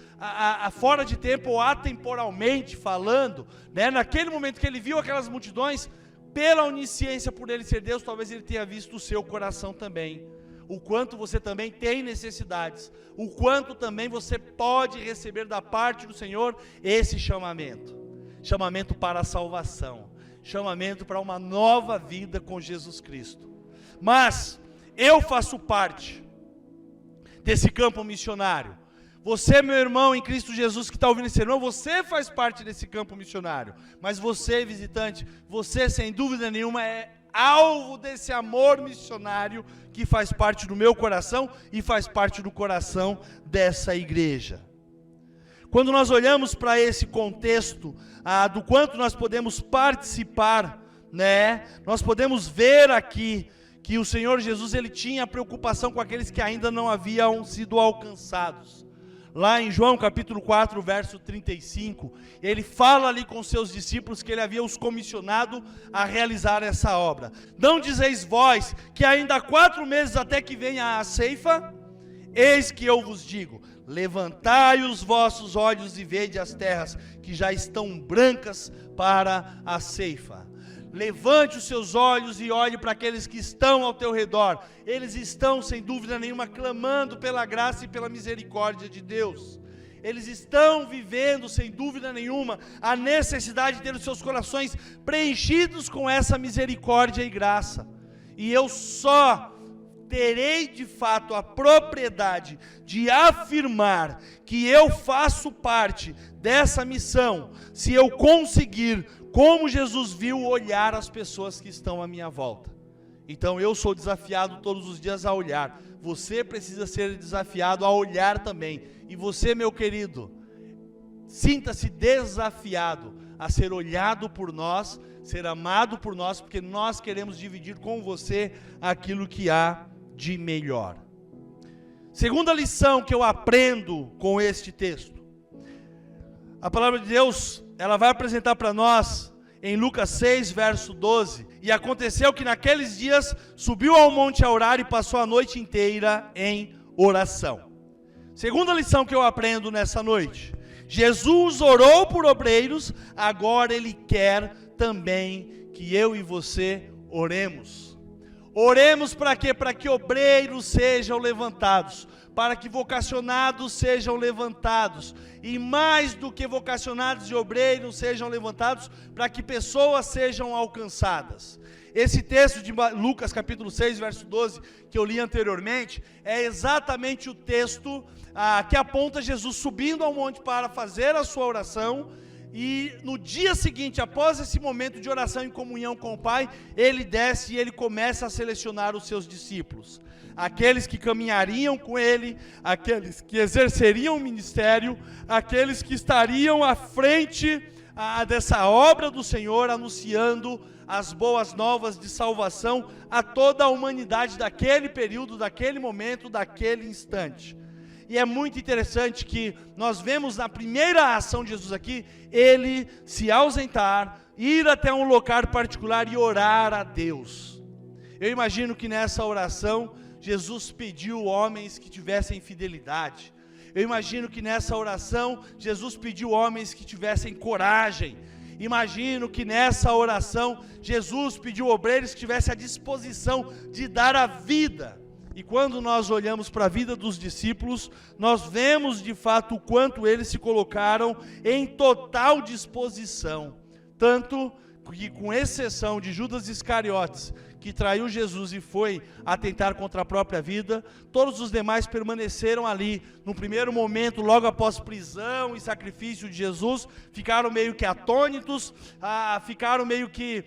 fora de tempo ou atemporalmente falando, né, naquele momento que ele viu aquelas multidões, pela onisciência por ele ser Deus, talvez ele tenha visto o seu coração também. O quanto você também tem necessidades, o quanto também você pode receber da parte do Senhor esse chamamento. Chamamento para a salvação, chamamento para uma nova vida com Jesus Cristo. Mas eu faço parte desse campo missionário. Você, meu irmão em Cristo Jesus que está ouvindo esse sermão, você faz parte desse campo missionário. Mas você, visitante, você sem dúvida nenhuma é alvo desse amor missionário que faz parte do meu coração e faz parte do coração dessa igreja. Quando nós olhamos para esse contexto, do quanto nós podemos participar, né, nós podemos ver aqui que o Senhor Jesus ele tinha preocupação com aqueles que ainda não haviam sido alcançados. Lá em João capítulo 4, verso 35, ele fala ali com seus discípulos que ele havia os comissionado a realizar essa obra. Não dizeis vós que ainda há 4 meses até que venha a ceifa? Eis que eu vos digo, levantai os vossos olhos e vede as terras que já estão brancas para a ceifa. Levante os seus olhos e olhe para aqueles que estão ao teu redor. Eles estão, sem dúvida nenhuma, clamando pela graça e pela misericórdia de Deus. Eles estão vivendo, sem dúvida nenhuma, a necessidade de ter os seus corações preenchidos com essa misericórdia e graça. E eu só terei de fato a propriedade de afirmar que eu faço parte dessa missão, se eu conseguir, como Jesus viu, olhar as pessoas que estão à minha volta. Então eu sou desafiado todos os dias a olhar. Você precisa ser desafiado a olhar também. E você, meu querido, sinta-se desafiado a ser olhado por nós, ser amado por nós, porque nós queremos dividir com você aquilo que há de melhor. Segunda lição que eu aprendo com este texto. A palavra de Deus, ela vai apresentar para nós em Lucas 6, verso 12. E aconteceu que naqueles dias subiu ao monte a orar e passou a noite inteira em oração. Segunda lição que eu aprendo nessa noite. Jesus orou por obreiros, agora Ele quer também que eu e você oremos. Oremos para quê? Para que obreiros sejam levantados, para que vocacionados sejam levantados, e mais do que vocacionados e obreiros sejam levantados, para que pessoas sejam alcançadas. Esse texto de Lucas capítulo 6, verso 12, que eu li anteriormente, é exatamente o texto que aponta Jesus subindo ao monte para fazer a sua oração, e no dia seguinte, após esse momento de oração em comunhão com o Pai, ele desce e ele começa a selecionar os seus discípulos. Aqueles que caminhariam com ele, aqueles que exerceriam o ministério, aqueles que estariam à frente dessa obra do Senhor, anunciando as boas novas de salvação a toda a humanidade daquele período, daquele momento, daquele instante. E é muito interessante que nós vemos na primeira ação de Jesus aqui, ele se ausentar, ir até um local particular e orar a Deus. Eu imagino que nessa oração, Jesus pediu homens que tivessem fidelidade. Eu imagino que nessa oração, Jesus pediu homens que tivessem coragem. Imagino que nessa oração, Jesus pediu obreiros que tivessem a disposição de dar a vida. E quando nós olhamos para a vida dos discípulos, nós vemos de fato o quanto eles se colocaram em total disposição. Tanto que, com exceção de Judas Iscariotes, que traiu Jesus e foi atentar contra a própria vida, todos os demais permaneceram ali. No primeiro momento, logo após prisão e sacrifício de Jesus, ficaram meio que atônitos, ficaram meio que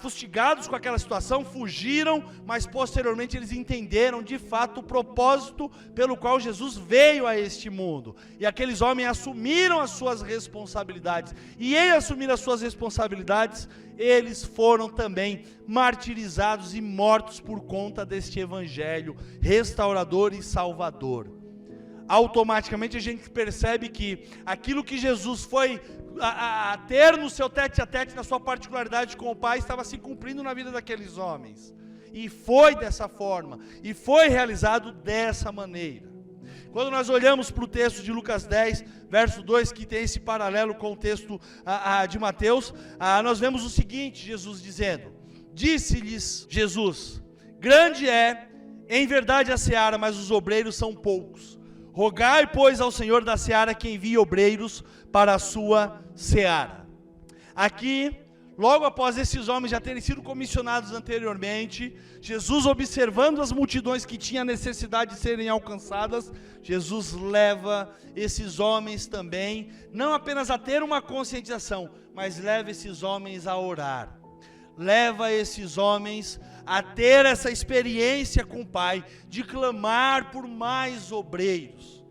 fustigados com aquela situação, fugiram, mas posteriormente eles entenderam de fato o propósito pelo qual Jesus veio a este mundo. E aqueles homens assumiram as suas responsabilidades, e em assumir as suas responsabilidades, eles foram também martirizados e mortos por conta deste evangelho restaurador e salvador. automaticamente a gente percebe que aquilo que Jesus foi a ter no seu tete-a-tete, na sua particularidade com o Pai, estava se cumprindo na vida daqueles homens. E foi dessa forma, e foi realizado dessa maneira. Quando nós olhamos para o texto de Lucas 10, verso 2, que tem esse paralelo com o texto de Mateus, nós vemos o seguinte, Jesus dizendo: disse-lhes Jesus, grande é, em verdade, a seara, mas os obreiros são poucos. Rogai, pois, ao Senhor da seara que envie obreiros para a sua seara. Aqui, logo após esses homens já terem sido comissionados anteriormente, Jesus, observando as multidões que tinham necessidade de serem alcançadas, Jesus leva esses homens também, não apenas a ter uma conscientização, mas leva esses homens a orar. Leva esses homens a ter essa experiência com o Pai, de clamar por mais obreiros.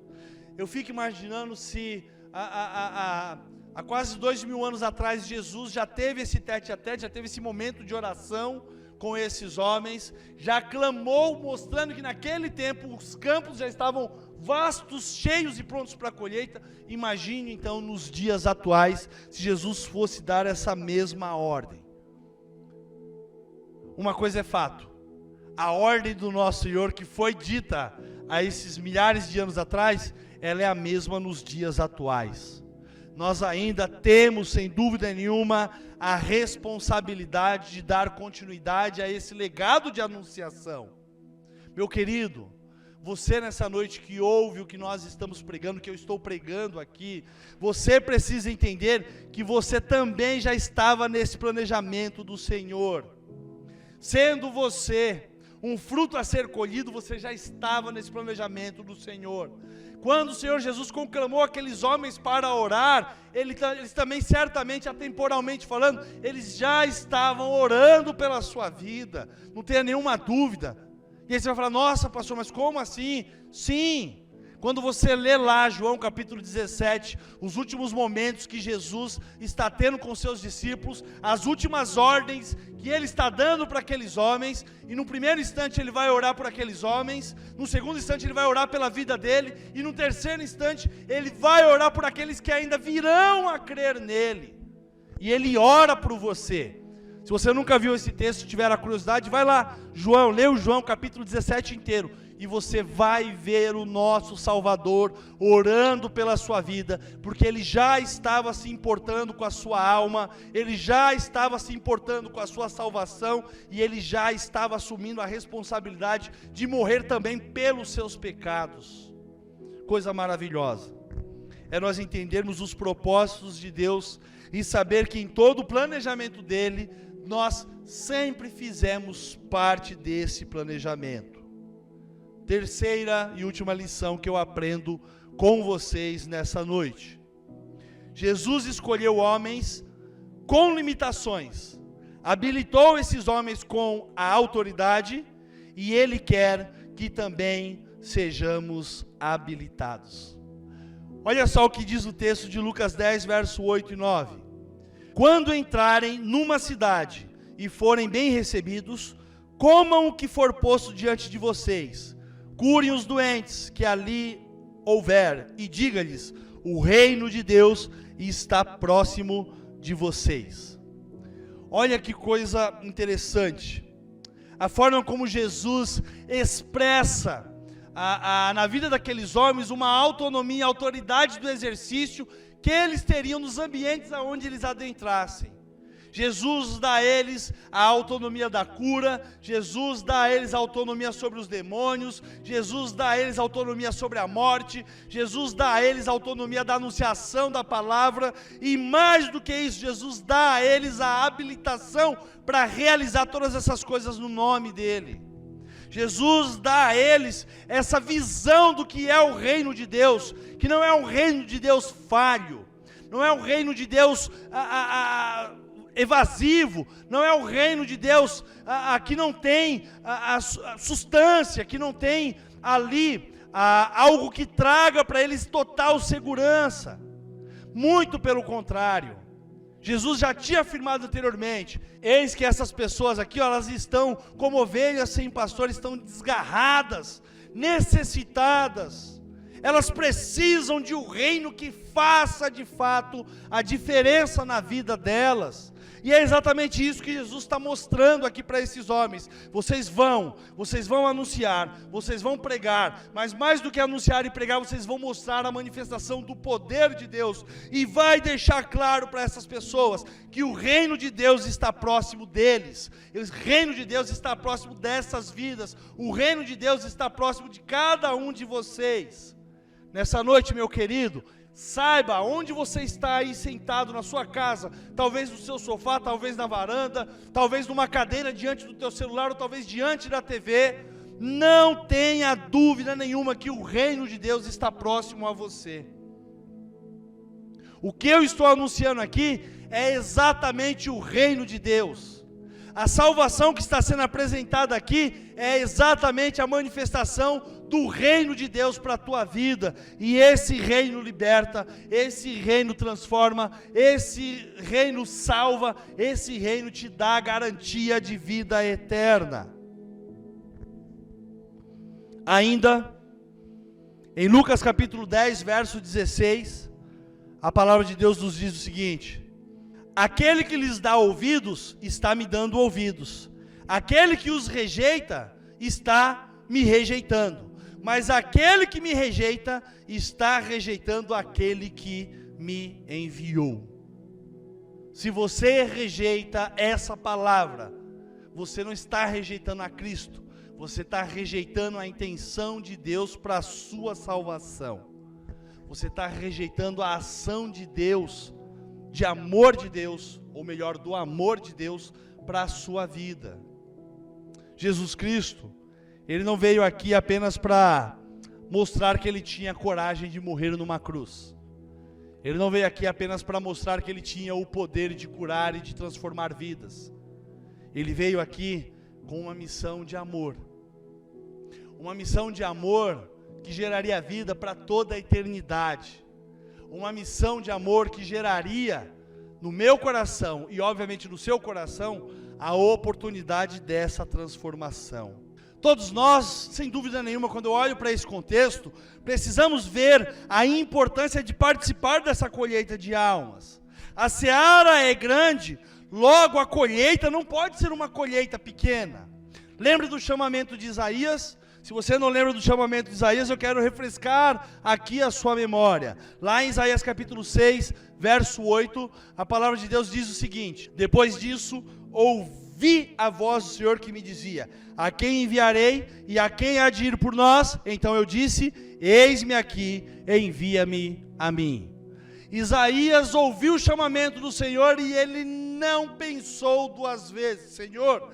Eu fico imaginando se há quase 2000 anos atrás, Jesus já teve esse tete-a-tete, já teve esse momento de oração com esses homens, já clamou, mostrando que naquele tempo os campos já estavam vastos, cheios e prontos para a colheita. Imagine então nos dias atuais, se Jesus fosse dar essa mesma ordem. Uma coisa é fato, a ordem do nosso Senhor que foi dita a esses milhares de anos atrás, ela é a mesma nos dias atuais. Nós ainda temos, sem dúvida nenhuma, a responsabilidade de dar continuidade a esse legado de anunciação. Meu querido, você nessa noite que ouve o que nós estamos pregando, que eu estou pregando aqui, você precisa entender que você também já estava nesse planejamento do Senhor. Sendo você um fruto a ser colhido, você já estava nesse planejamento do Senhor. Quando o Senhor Jesus conclamou aqueles homens para orar, eles também certamente, atemporalmente falando, eles já estavam orando pela sua vida, não tenha nenhuma dúvida. E aí você vai falar, nossa pastor, mas como assim? Sim, quando você lê lá João capítulo 17, os últimos momentos que Jesus está tendo com seus discípulos, as últimas ordens que ele está dando para aqueles homens, e no primeiro instante ele vai orar por aqueles homens, no segundo instante ele vai orar pela vida dele, e no terceiro instante ele vai orar por aqueles que ainda virão a crer nele, e ele ora por você. Se você nunca viu esse texto, tiver a curiosidade, vai lá, lê o João capítulo 17 inteiro, e você vai ver o nosso Salvador orando pela sua vida, porque Ele já estava se importando com a sua alma, Ele já estava se importando com a sua salvação, e Ele já estava assumindo a responsabilidade de morrer também pelos seus pecados. Coisa maravilhosa é nós entendermos os propósitos de Deus e saber que em todo o planejamento dEle, nós sempre fizemos parte desse planejamento. Terceira e última lição que eu aprendo com vocês nessa noite. Jesus escolheu homens com limitações, habilitou esses homens com a autoridade, e Ele quer que também sejamos habilitados. Olha só o que diz o texto de Lucas 10, verso 8 e 9. Quando entrarem numa cidade e forem bem recebidos, comam o que for posto diante de vocês, curem os doentes que ali houver, e diga-lhes, o reino de Deus está próximo de vocês. Olha que coisa interessante, a forma como Jesus expressa na vida daqueles homens uma autonomia, autoridade do exercício que eles teriam nos ambientes aonde eles adentrassem. Jesus dá a eles a autonomia da cura, Jesus dá a eles a autonomia sobre os demônios, Jesus dá a eles a autonomia sobre a morte, Jesus dá a eles a autonomia da anunciação da palavra, e mais do que isso, Jesus dá a eles a habilitação para realizar todas essas coisas no nome dEle. Jesus dá a eles essa visão do que é o reino de Deus, que não é um reino de Deus falho, não é um reino de Deus evasivo, não é o reino de Deus que não tem a substância, que não tem ali algo que traga para eles total segurança. Muito pelo contrário, Jesus já tinha afirmado anteriormente, eis que essas pessoas aqui, elas estão como ovelhas sem pastor, estão desgarradas, necessitadas. Elas precisam de um reino que faça de fato a diferença na vida delas. E é exatamente isso que Jesus está mostrando aqui para esses homens. Vocês vão anunciar, vocês vão pregar, mas mais do que anunciar e pregar, vocês vão mostrar a manifestação do poder de Deus, e vai deixar claro para essas pessoas que o reino de Deus está próximo deles, o reino de Deus está próximo dessas vidas, o reino de Deus está próximo de cada um de vocês. Nessa noite, meu querido, saiba onde você está aí sentado na sua casa, talvez no seu sofá, talvez na varanda, talvez numa cadeira diante do teu celular, ou talvez diante da TV, não tenha dúvida nenhuma que o reino de Deus está próximo a você. O que eu estou anunciando aqui é exatamente o reino de Deus. A salvação que está sendo apresentada aqui é exatamente a manifestação do reino de Deus para a tua vida, e esse reino liberta, esse reino transforma, esse reino salva, esse reino te dá a garantia de vida eterna. Ainda, em Lucas capítulo 10, verso 16, a palavra de Deus nos diz o seguinte: aquele que lhes dá ouvidos, está me dando ouvidos, aquele que os rejeita, está me rejeitando, mas aquele que me rejeita, está rejeitando aquele que me enviou. Se você rejeita essa palavra, você não está rejeitando a Cristo, você está rejeitando a intenção de Deus para a sua salvação. Você está rejeitando a ação de Deus, de amor de Deus, ou melhor, do amor de Deus para a sua vida. Jesus Cristo, Ele não veio aqui apenas para mostrar que Ele tinha coragem de morrer numa cruz. Ele não veio aqui apenas para mostrar que Ele tinha o poder de curar e de transformar vidas. Ele veio aqui com uma missão de amor. Uma missão de amor que geraria vida para toda a eternidade. Uma missão de amor que geraria no meu coração e obviamente no seu coração a oportunidade dessa transformação. Todos nós, sem dúvida nenhuma, quando eu olho para esse contexto, precisamos ver a importância de participar dessa colheita de almas. A seara é grande, logo a colheita não pode ser uma colheita pequena. Lembre do chamamento de Isaías? Se você não lembra do chamamento de Isaías, eu quero refrescar aqui a sua memória. Lá em Isaías capítulo 6, verso 8, a palavra de Deus diz o seguinte: depois disso, ouvi a voz do Senhor que me dizia: a quem enviarei e a quem há de ir por nós? Então eu disse: eis-me aqui, envia-me a mim. Isaías ouviu o chamamento do Senhor e ele não pensou duas vezes: Senhor,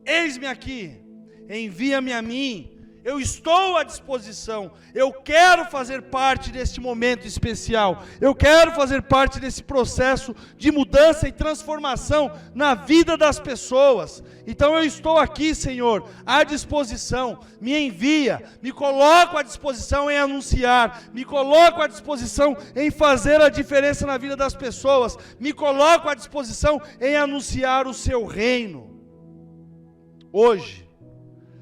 eis-me aqui, envia-me a mim. Eu estou à disposição, eu quero fazer parte deste momento especial, eu quero fazer parte desse processo de mudança e transformação na vida das pessoas. Então eu estou aqui, Senhor, à disposição, me envia, me coloco à disposição em anunciar, me coloco à disposição em fazer a diferença na vida das pessoas, me coloco à disposição em anunciar o seu reino. Hoje,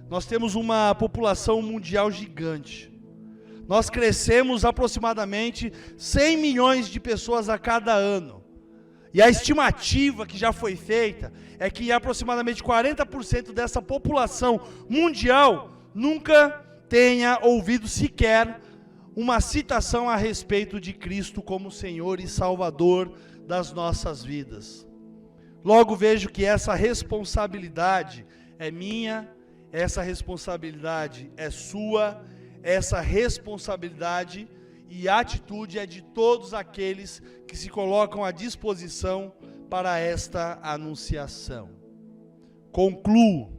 nós temos uma população mundial gigante. Nós crescemos aproximadamente 100 milhões de pessoas a cada ano. E a estimativa que já foi feita é que aproximadamente 40% dessa população mundial nunca tenha ouvido sequer uma citação a respeito de Cristo como Senhor e Salvador das nossas vidas. Logo vejo que essa responsabilidade é minha, essa responsabilidade é sua, essa responsabilidade e atitude é de todos aqueles que se colocam à disposição para esta anunciação. Concluo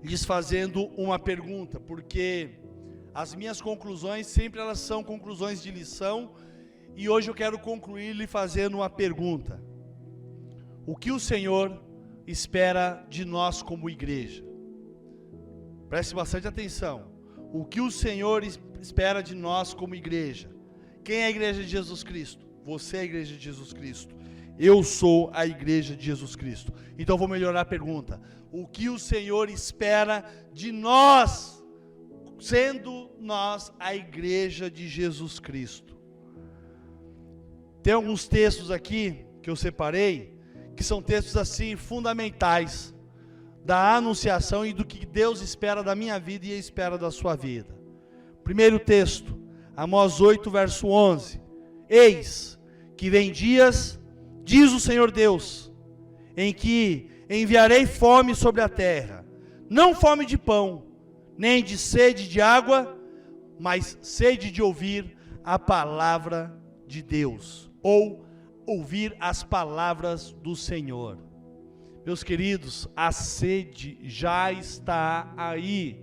lhes fazendo uma pergunta, porque as minhas conclusões sempre elas são conclusões de lição, e hoje eu quero concluir lhe fazendo uma pergunta: o que o Senhor espera de nós como igreja? Preste bastante atenção. O que o Senhor espera de nós como igreja? Quem é a igreja de Jesus Cristo? Você é a igreja de Jesus Cristo. Eu sou a igreja de Jesus Cristo. Então vou melhorar a pergunta. O que o Senhor espera de nós sendo nós a igreja de Jesus Cristo. Tem alguns textos aqui que eu separei, que são textos assim fundamentais da anunciação e do que Deus espera da minha vida e espera da sua vida. Primeiro texto, Amós 8, verso 11. Eis que vem dias, diz o Senhor Deus, em que enviarei fome sobre a terra, não fome de pão, nem de sede de água, mas sede de ouvir a palavra de Deus, ou ouvir as palavras do Senhor. Meus queridos, a sede já está aí.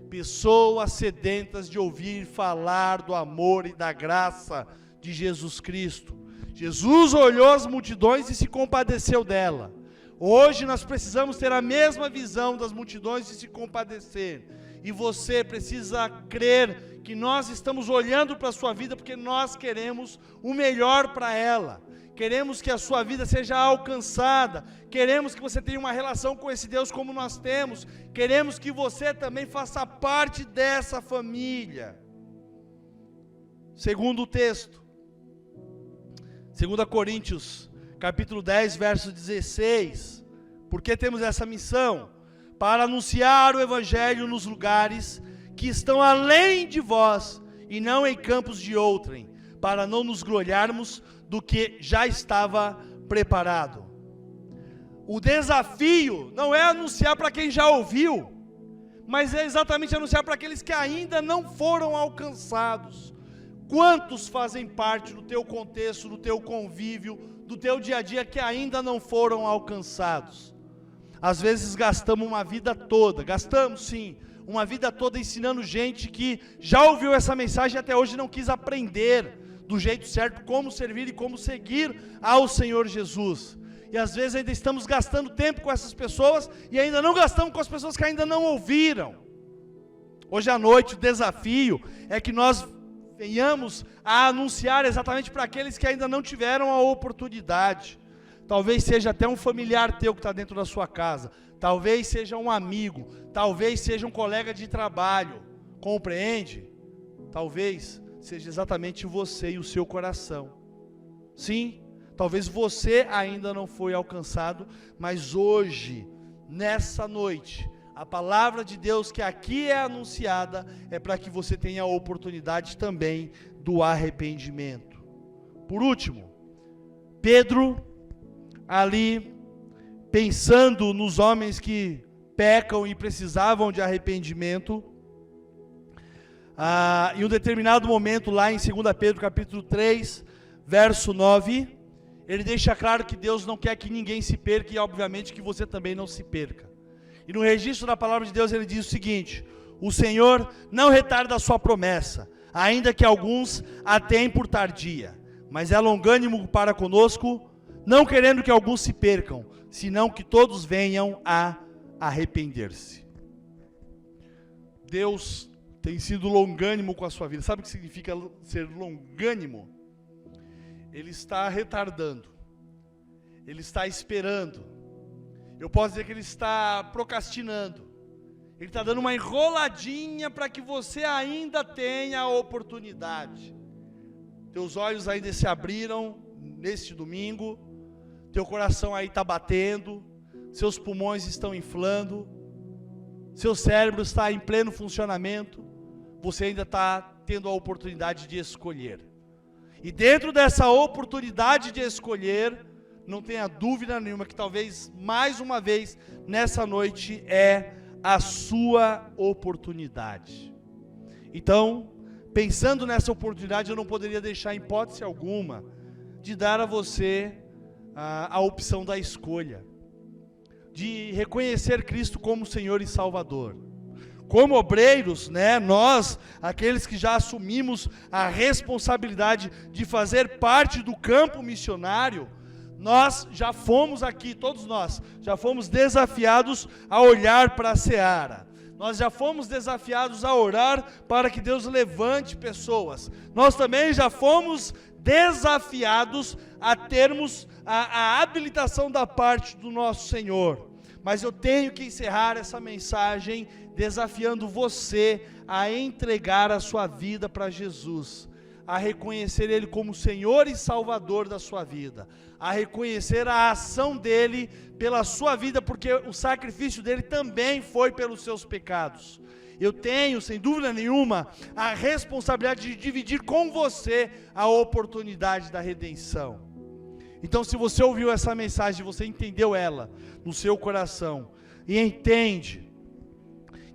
Pessoas sedentas de ouvir falar do amor e da graça de Jesus Cristo. Jesus olhou as multidões e se compadeceu dela. Hoje nós precisamos ter a mesma visão das multidões e se compadecer. E você precisa crer que nós estamos olhando para a sua vida porque nós queremos o melhor para ela. Queremos que a sua vida seja alcançada. Queremos que você tenha uma relação com esse Deus como nós temos. Queremos que você também faça parte dessa família. Segundo o texto, 2 Coríntios, capítulo 10, verso 16. Por que temos essa missão? Para anunciar o evangelho nos lugares que estão além de vós, e não em campos de outrem, para não nos gloriarmos do que já estava preparado. O desafio não é anunciar para quem já ouviu, mas é exatamente anunciar para aqueles que ainda não foram alcançados. Quantos fazem parte do teu contexto, do teu convívio, do teu dia a dia que ainda não foram alcançados? Às vezes gastamos uma vida toda, uma vida toda ensinando gente que já ouviu essa mensagem e até hoje não quis aprender do jeito certo como servir e como seguir ao Senhor Jesus. E às vezes ainda estamos gastando tempo com essas pessoas e ainda não gastamos com as pessoas que ainda não ouviram. Hoje à noite o desafio é que nós venhamos a anunciar exatamente para aqueles que ainda não tiveram a oportunidade. Talvez seja até um familiar teu que está dentro da sua casa, talvez seja um amigo, talvez seja um colega de trabalho, compreende? Talvez seja exatamente você e o seu coração. Sim, talvez você ainda não foi alcançado, mas hoje, nessa noite, a palavra de Deus que aqui é anunciada é para que você tenha a oportunidade também do arrependimento. Por último, Pedro, ali, pensando nos homens que pecam e precisavam de arrependimento, em um determinado momento lá em 2 Pedro capítulo 3, verso 9, ele deixa claro que Deus não quer que ninguém se perca e obviamente que você também não se perca. E no registro da palavra de Deus ele diz o seguinte: o Senhor não retarda a sua promessa, ainda que alguns a tenham por tardia, mas é longânimo para conosco, não querendo que alguns se percam, senão que todos venham a arrepender-se. Deus tem sido longânimo com a sua vida. Sabe o que significa ser longânimo? Ele está retardando, ele está esperando. Eu posso dizer que ele está procrastinando, ele está dando uma enroladinha para que você ainda tenha a oportunidade. Teus olhos ainda se abriram neste domingo, teu coração aí está batendo, seus pulmões estão inflando, seu cérebro está em pleno funcionamento, você ainda está tendo a oportunidade de escolher. E dentro dessa oportunidade de escolher, não tenha dúvida nenhuma que talvez mais uma vez nessa noite é a sua oportunidade. Então, pensando nessa oportunidade, eu não poderia deixar hipótese alguma de dar a você a opção da escolha, de reconhecer Cristo como Senhor e Salvador. Como obreiros, nós, aqueles que já assumimos a responsabilidade de fazer parte do campo missionário, nós já fomos aqui, todos nós, já fomos desafiados a olhar para a seara. Nós já fomos desafiados a orar para que Deus levante pessoas. Nós também já fomos desafiados a termos a habilitação da parte do nosso Senhor. Mas eu tenho que encerrar essa mensagem desafiando você a entregar a sua vida para Jesus, a reconhecer Ele como Senhor e Salvador da sua vida, a reconhecer a ação dEle pela sua vida, porque o sacrifício dEle também foi pelos seus pecados. Eu tenho, sem dúvida nenhuma, a responsabilidade de dividir com você a oportunidade da redenção. Então, se você ouviu essa mensagem, você entendeu ela no seu coração, e entende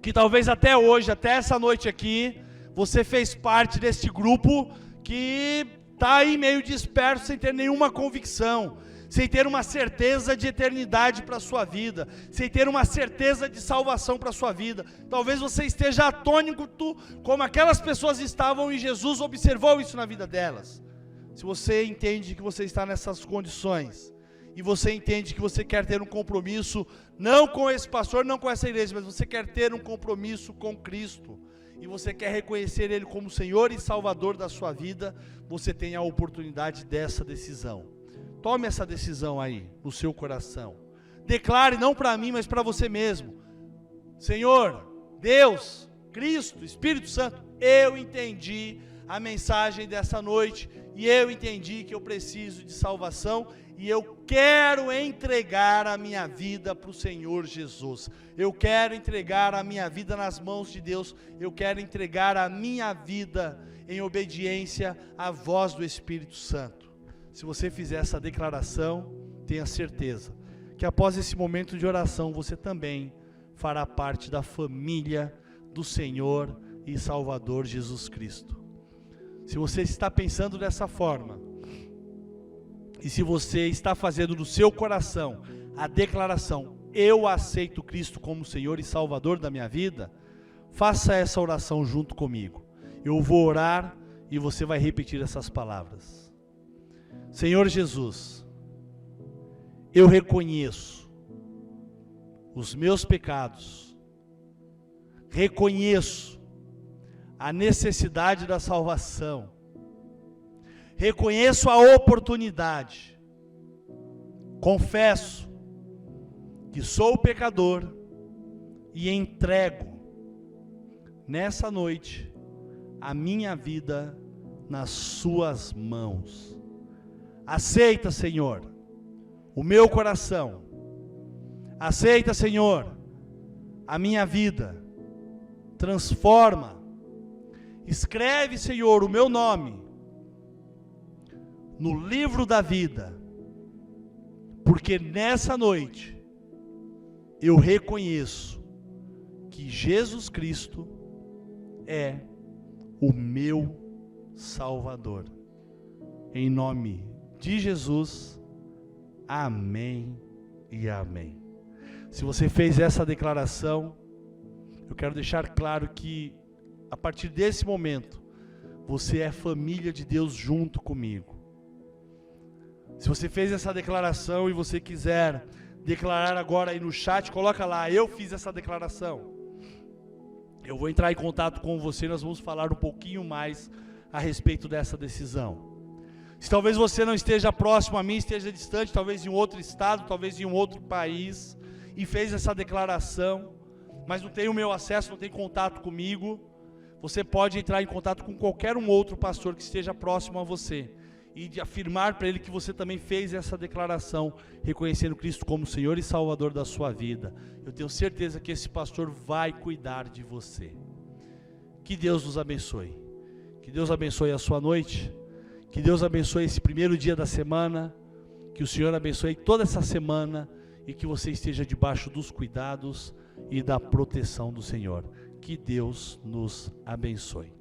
que talvez até hoje, até essa noite aqui, você fez parte deste grupo que está aí meio disperso, sem ter nenhuma convicção, sem ter uma certeza de eternidade para a sua vida, sem ter uma certeza de salvação para a sua vida. Talvez você esteja atônito como aquelas pessoas estavam e Jesus observou isso na vida delas. Se você entende que você está nessas condições, e você entende que você quer ter um compromisso, não com esse pastor, não com essa igreja, mas você quer ter um compromisso com Cristo, e você quer reconhecer Ele como Senhor e Salvador da sua vida, você tem a oportunidade dessa decisão. Tome essa decisão aí, no seu coração. Declare, não para mim, mas para você mesmo: Senhor, Deus, Cristo, Espírito Santo, eu entendi a mensagem dessa noite, e eu entendi que eu preciso de salvação, e eu quero entregar a minha vida para o Senhor Jesus. Eu quero entregar a minha vida nas mãos de Deus. Eu quero entregar a minha vida em obediência à voz do Espírito Santo. Se você fizer essa declaração, tenha certeza que após esse momento de oração, você também fará parte da família do Senhor e Salvador Jesus Cristo. Se você está pensando dessa forma, e se você está fazendo no seu coração a declaração: eu aceito Cristo como Senhor e Salvador da minha vida, faça essa oração junto comigo. Eu vou orar e você vai repetir essas palavras. Senhor Jesus, eu reconheço os meus pecados, reconheço a necessidade da salvação, reconheço a oportunidade, confesso que sou pecador e entrego nessa noite a minha vida nas suas mãos. Aceita, Senhor, o meu coração. Aceita, Senhor, a minha vida. Transforma. Escreve, Senhor, o meu nome no livro da vida, porque nessa noite eu reconheço que Jesus Cristo é o meu Salvador. Em nome de Jesus, amém e amém. Se você fez essa declaração, eu quero deixar claro que a partir desse momento, você é família de Deus junto comigo. Se você fez essa declaração e você quiser declarar agora aí no chat, coloca lá: eu fiz essa declaração. Eu vou entrar em contato com você e nós vamos falar um pouquinho mais a respeito dessa decisão. Se talvez você não esteja próximo a mim, esteja distante, talvez em um outro estado, talvez em um outro país, e fez essa declaração, mas não tem o meu acesso, não tem contato comigo, você pode entrar em contato com qualquer um outro pastor que esteja próximo a você, e de afirmar para ele que você também fez essa declaração, reconhecendo Cristo como Senhor e Salvador da sua vida. Eu tenho certeza que esse pastor vai cuidar de você. Que Deus nos abençoe. Que Deus abençoe a sua noite. Que Deus abençoe esse primeiro dia da semana. Que o Senhor abençoe toda essa semana e que você esteja debaixo dos cuidados e da proteção do Senhor. Que Deus nos abençoe.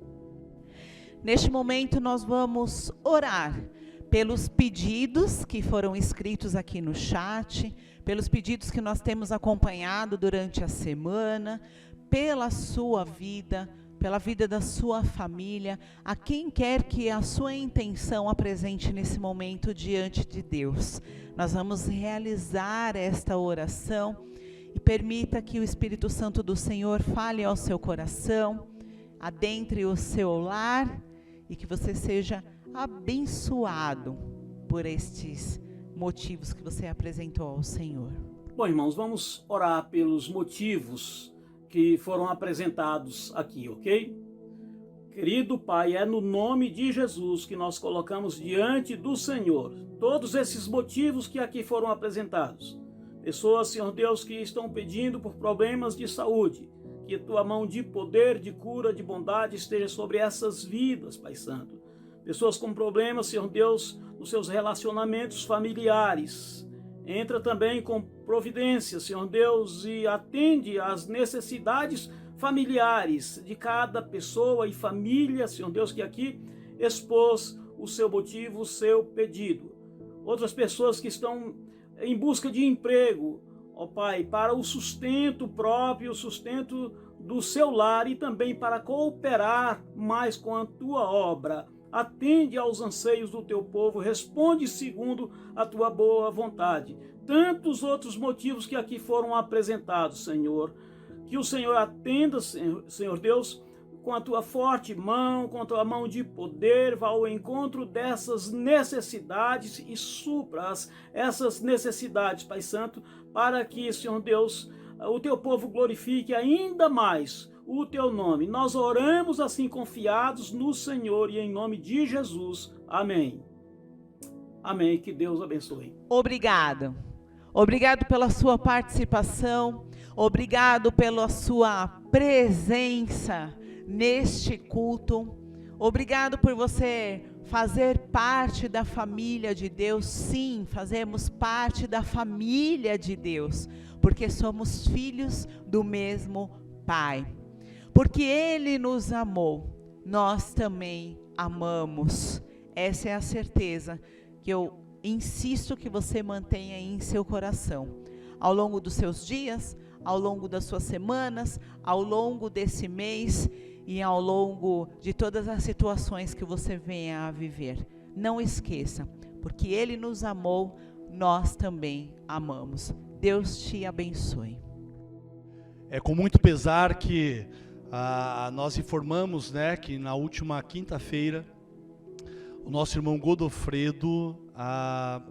Neste momento nós vamos orar pelos pedidos que foram escritos aqui no chat, pelos pedidos que nós temos acompanhado durante a semana, pela sua vida, pela vida da sua família, a quem quer que a sua intenção apresente nesse momento diante de Deus. Nós vamos realizar esta oração e permita que o Espírito Santo do Senhor fale ao seu coração, adentre o seu lar, e que você seja abençoado por estes motivos que você apresentou ao Senhor. Bom, irmãos, vamos orar pelos motivos que foram apresentados aqui, ok? Querido Pai, é no nome de Jesus que nós colocamos diante do Senhor todos esses motivos que aqui foram apresentados. Pessoas, Senhor Deus, que estão pedindo por problemas de saúde, que a tua mão de poder, de cura, de bondade esteja sobre essas vidas, Pai Santo. Pessoas com problemas, Senhor Deus, nos seus relacionamentos familiares. Entra também com providência, Senhor Deus, e atende às necessidades familiares de cada pessoa e família, Senhor Deus, que aqui expôs o seu motivo, o seu pedido. Outras pessoas que estão em busca de emprego, ó Pai, para o sustento próprio, o sustento do seu lar e também para cooperar mais com a tua obra. Atende aos anseios do teu povo, responde segundo a tua boa vontade. Tantos outros motivos que aqui foram apresentados, Senhor. Que o Senhor atenda, Senhor Deus, com a tua forte mão, com a tua mão de poder, vá ao encontro dessas necessidades e supra essas necessidades, Pai Santo, para que, Senhor Deus, o teu povo glorifique ainda mais o teu nome. Nós oramos assim confiados no Senhor e em nome de Jesus. Amém. Amém. Que Deus abençoe. Obrigado. Obrigado pela sua participação. Obrigado pela sua presença neste culto. Obrigado por você fazer parte da família de Deus. Sim, fazemos parte da família de Deus, porque somos filhos do mesmo Pai. Porque Ele nos amou, nós também amamos. Essa é a certeza que eu insisto que você mantenha em seu coração. Ao longo dos seus dias, ao longo das suas semanas, ao longo desse mês e ao longo de todas as situações que você venha a viver. Não esqueça, porque Ele nos amou, nós também amamos. Deus te abençoe. É com muito pesar que nós informamos, né, que na última quinta-feira o nosso irmão Godofredo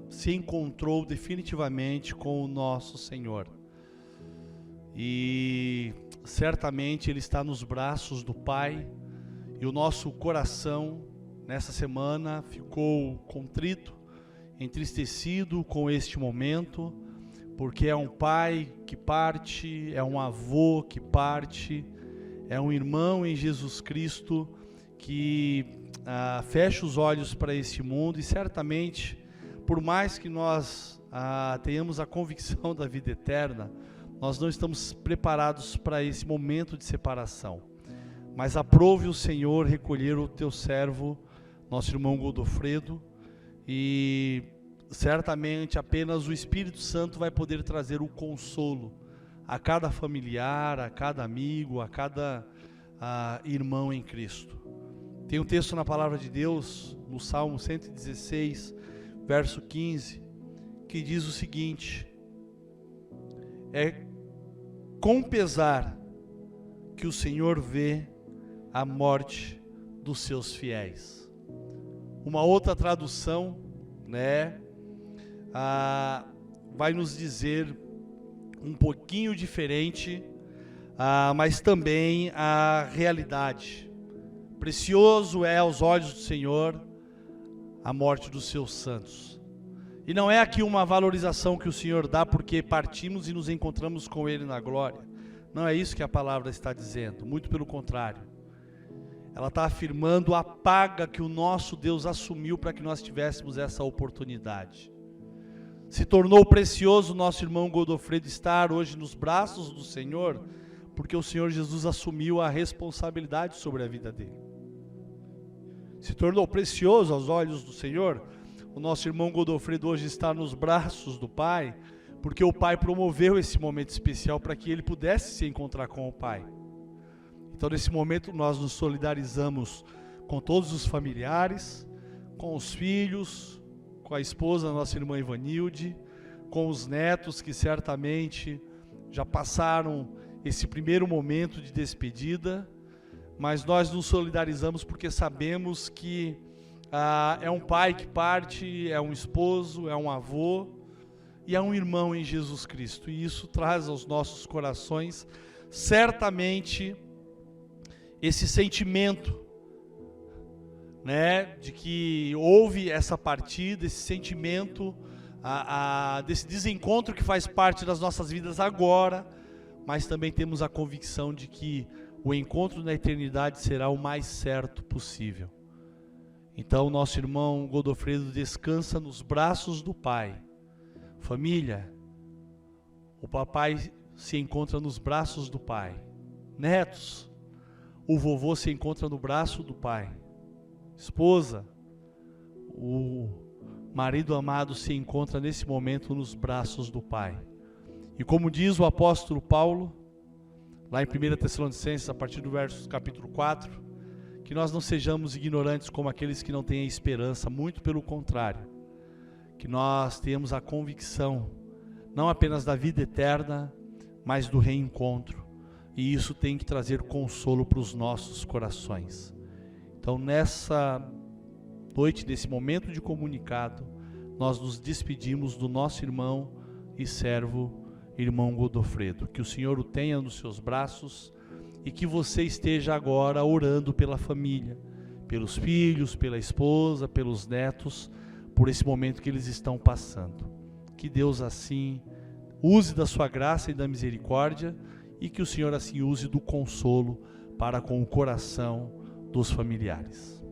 se encontrou definitivamente com o nosso Senhor. E certamente ele está nos braços do Pai, e o nosso coração nessa semana ficou contrito, entristecido com este momento, porque é um pai que parte, é um avô que parte, é um irmão em Jesus Cristo que fecha os olhos para este mundo, e certamente, por mais que nós tenhamos a convicção da vida eterna, nós não estamos preparados para esse momento de separação. Mas aprove o Senhor recolher o teu servo, nosso irmão Godofredo, e certamente apenas o Espírito Santo vai poder trazer o consolo a cada familiar, a cada amigo, a cada irmão em Cristo. Tem um texto na palavra de Deus, no Salmo 116, verso 15, que diz o seguinte: é com pesar que o Senhor vê a morte dos seus fiéis. Uma outra tradução, né, vai nos dizer um pouquinho diferente, mas também a realidade. Precioso é aos olhos do Senhor a morte dos seus santos. E não é aqui uma valorização que o Senhor dá porque partimos e nos encontramos com Ele na glória. Não é isso que a palavra está dizendo, muito pelo contrário. Ela está afirmando a paga que o nosso Deus assumiu para que nós tivéssemos essa oportunidade. Se tornou precioso o nosso irmão Godofredo estar hoje nos braços do Senhor, porque o Senhor Jesus assumiu a responsabilidade sobre a vida dele. Se tornou precioso aos olhos do Senhor, o nosso irmão Godofredo hoje está nos braços do Pai, porque o Pai promoveu esse momento especial para que ele pudesse se encontrar com o Pai. Então, nesse momento, nós nos solidarizamos com todos os familiares, com os filhos, com a esposa da nossa irmã Ivanilde, com os netos que certamente já passaram esse primeiro momento de despedida, mas nós nos solidarizamos porque sabemos que é um pai que parte, é um esposo, é um avô e é um irmão em Jesus Cristo, e isso traz aos nossos corações certamente esse sentimento, né, de que houve essa partida, esse sentimento desse desencontro que faz parte das nossas vidas agora, mas também temos a convicção de que o encontro na eternidade será o mais certo possível. Então, nosso irmão Godofredo descansa nos braços do Pai. Família, o papai se encontra nos braços do Pai. Netos, o vovô se encontra no braço do Pai. Esposa, o marido amado se encontra nesse momento nos braços do Pai. E como diz o apóstolo Paulo, lá em 1 Tessalonicenses, a partir do verso capítulo 4, que nós não sejamos ignorantes como aqueles que não têm esperança, muito pelo contrário, que nós tenhamos a convicção, não apenas da vida eterna, mas do reencontro, e isso tem que trazer consolo para os nossos corações. Então, nessa noite, nesse momento de comunicado, nós nos despedimos do nosso irmão e servo, irmão Godofredo. Que o Senhor o tenha nos seus braços e que você esteja agora orando pela família, pelos filhos, pela esposa, pelos netos, por esse momento que eles estão passando. Que Deus assim use da sua graça e da misericórdia e que o Senhor assim use do consolo para com o coração dos familiares.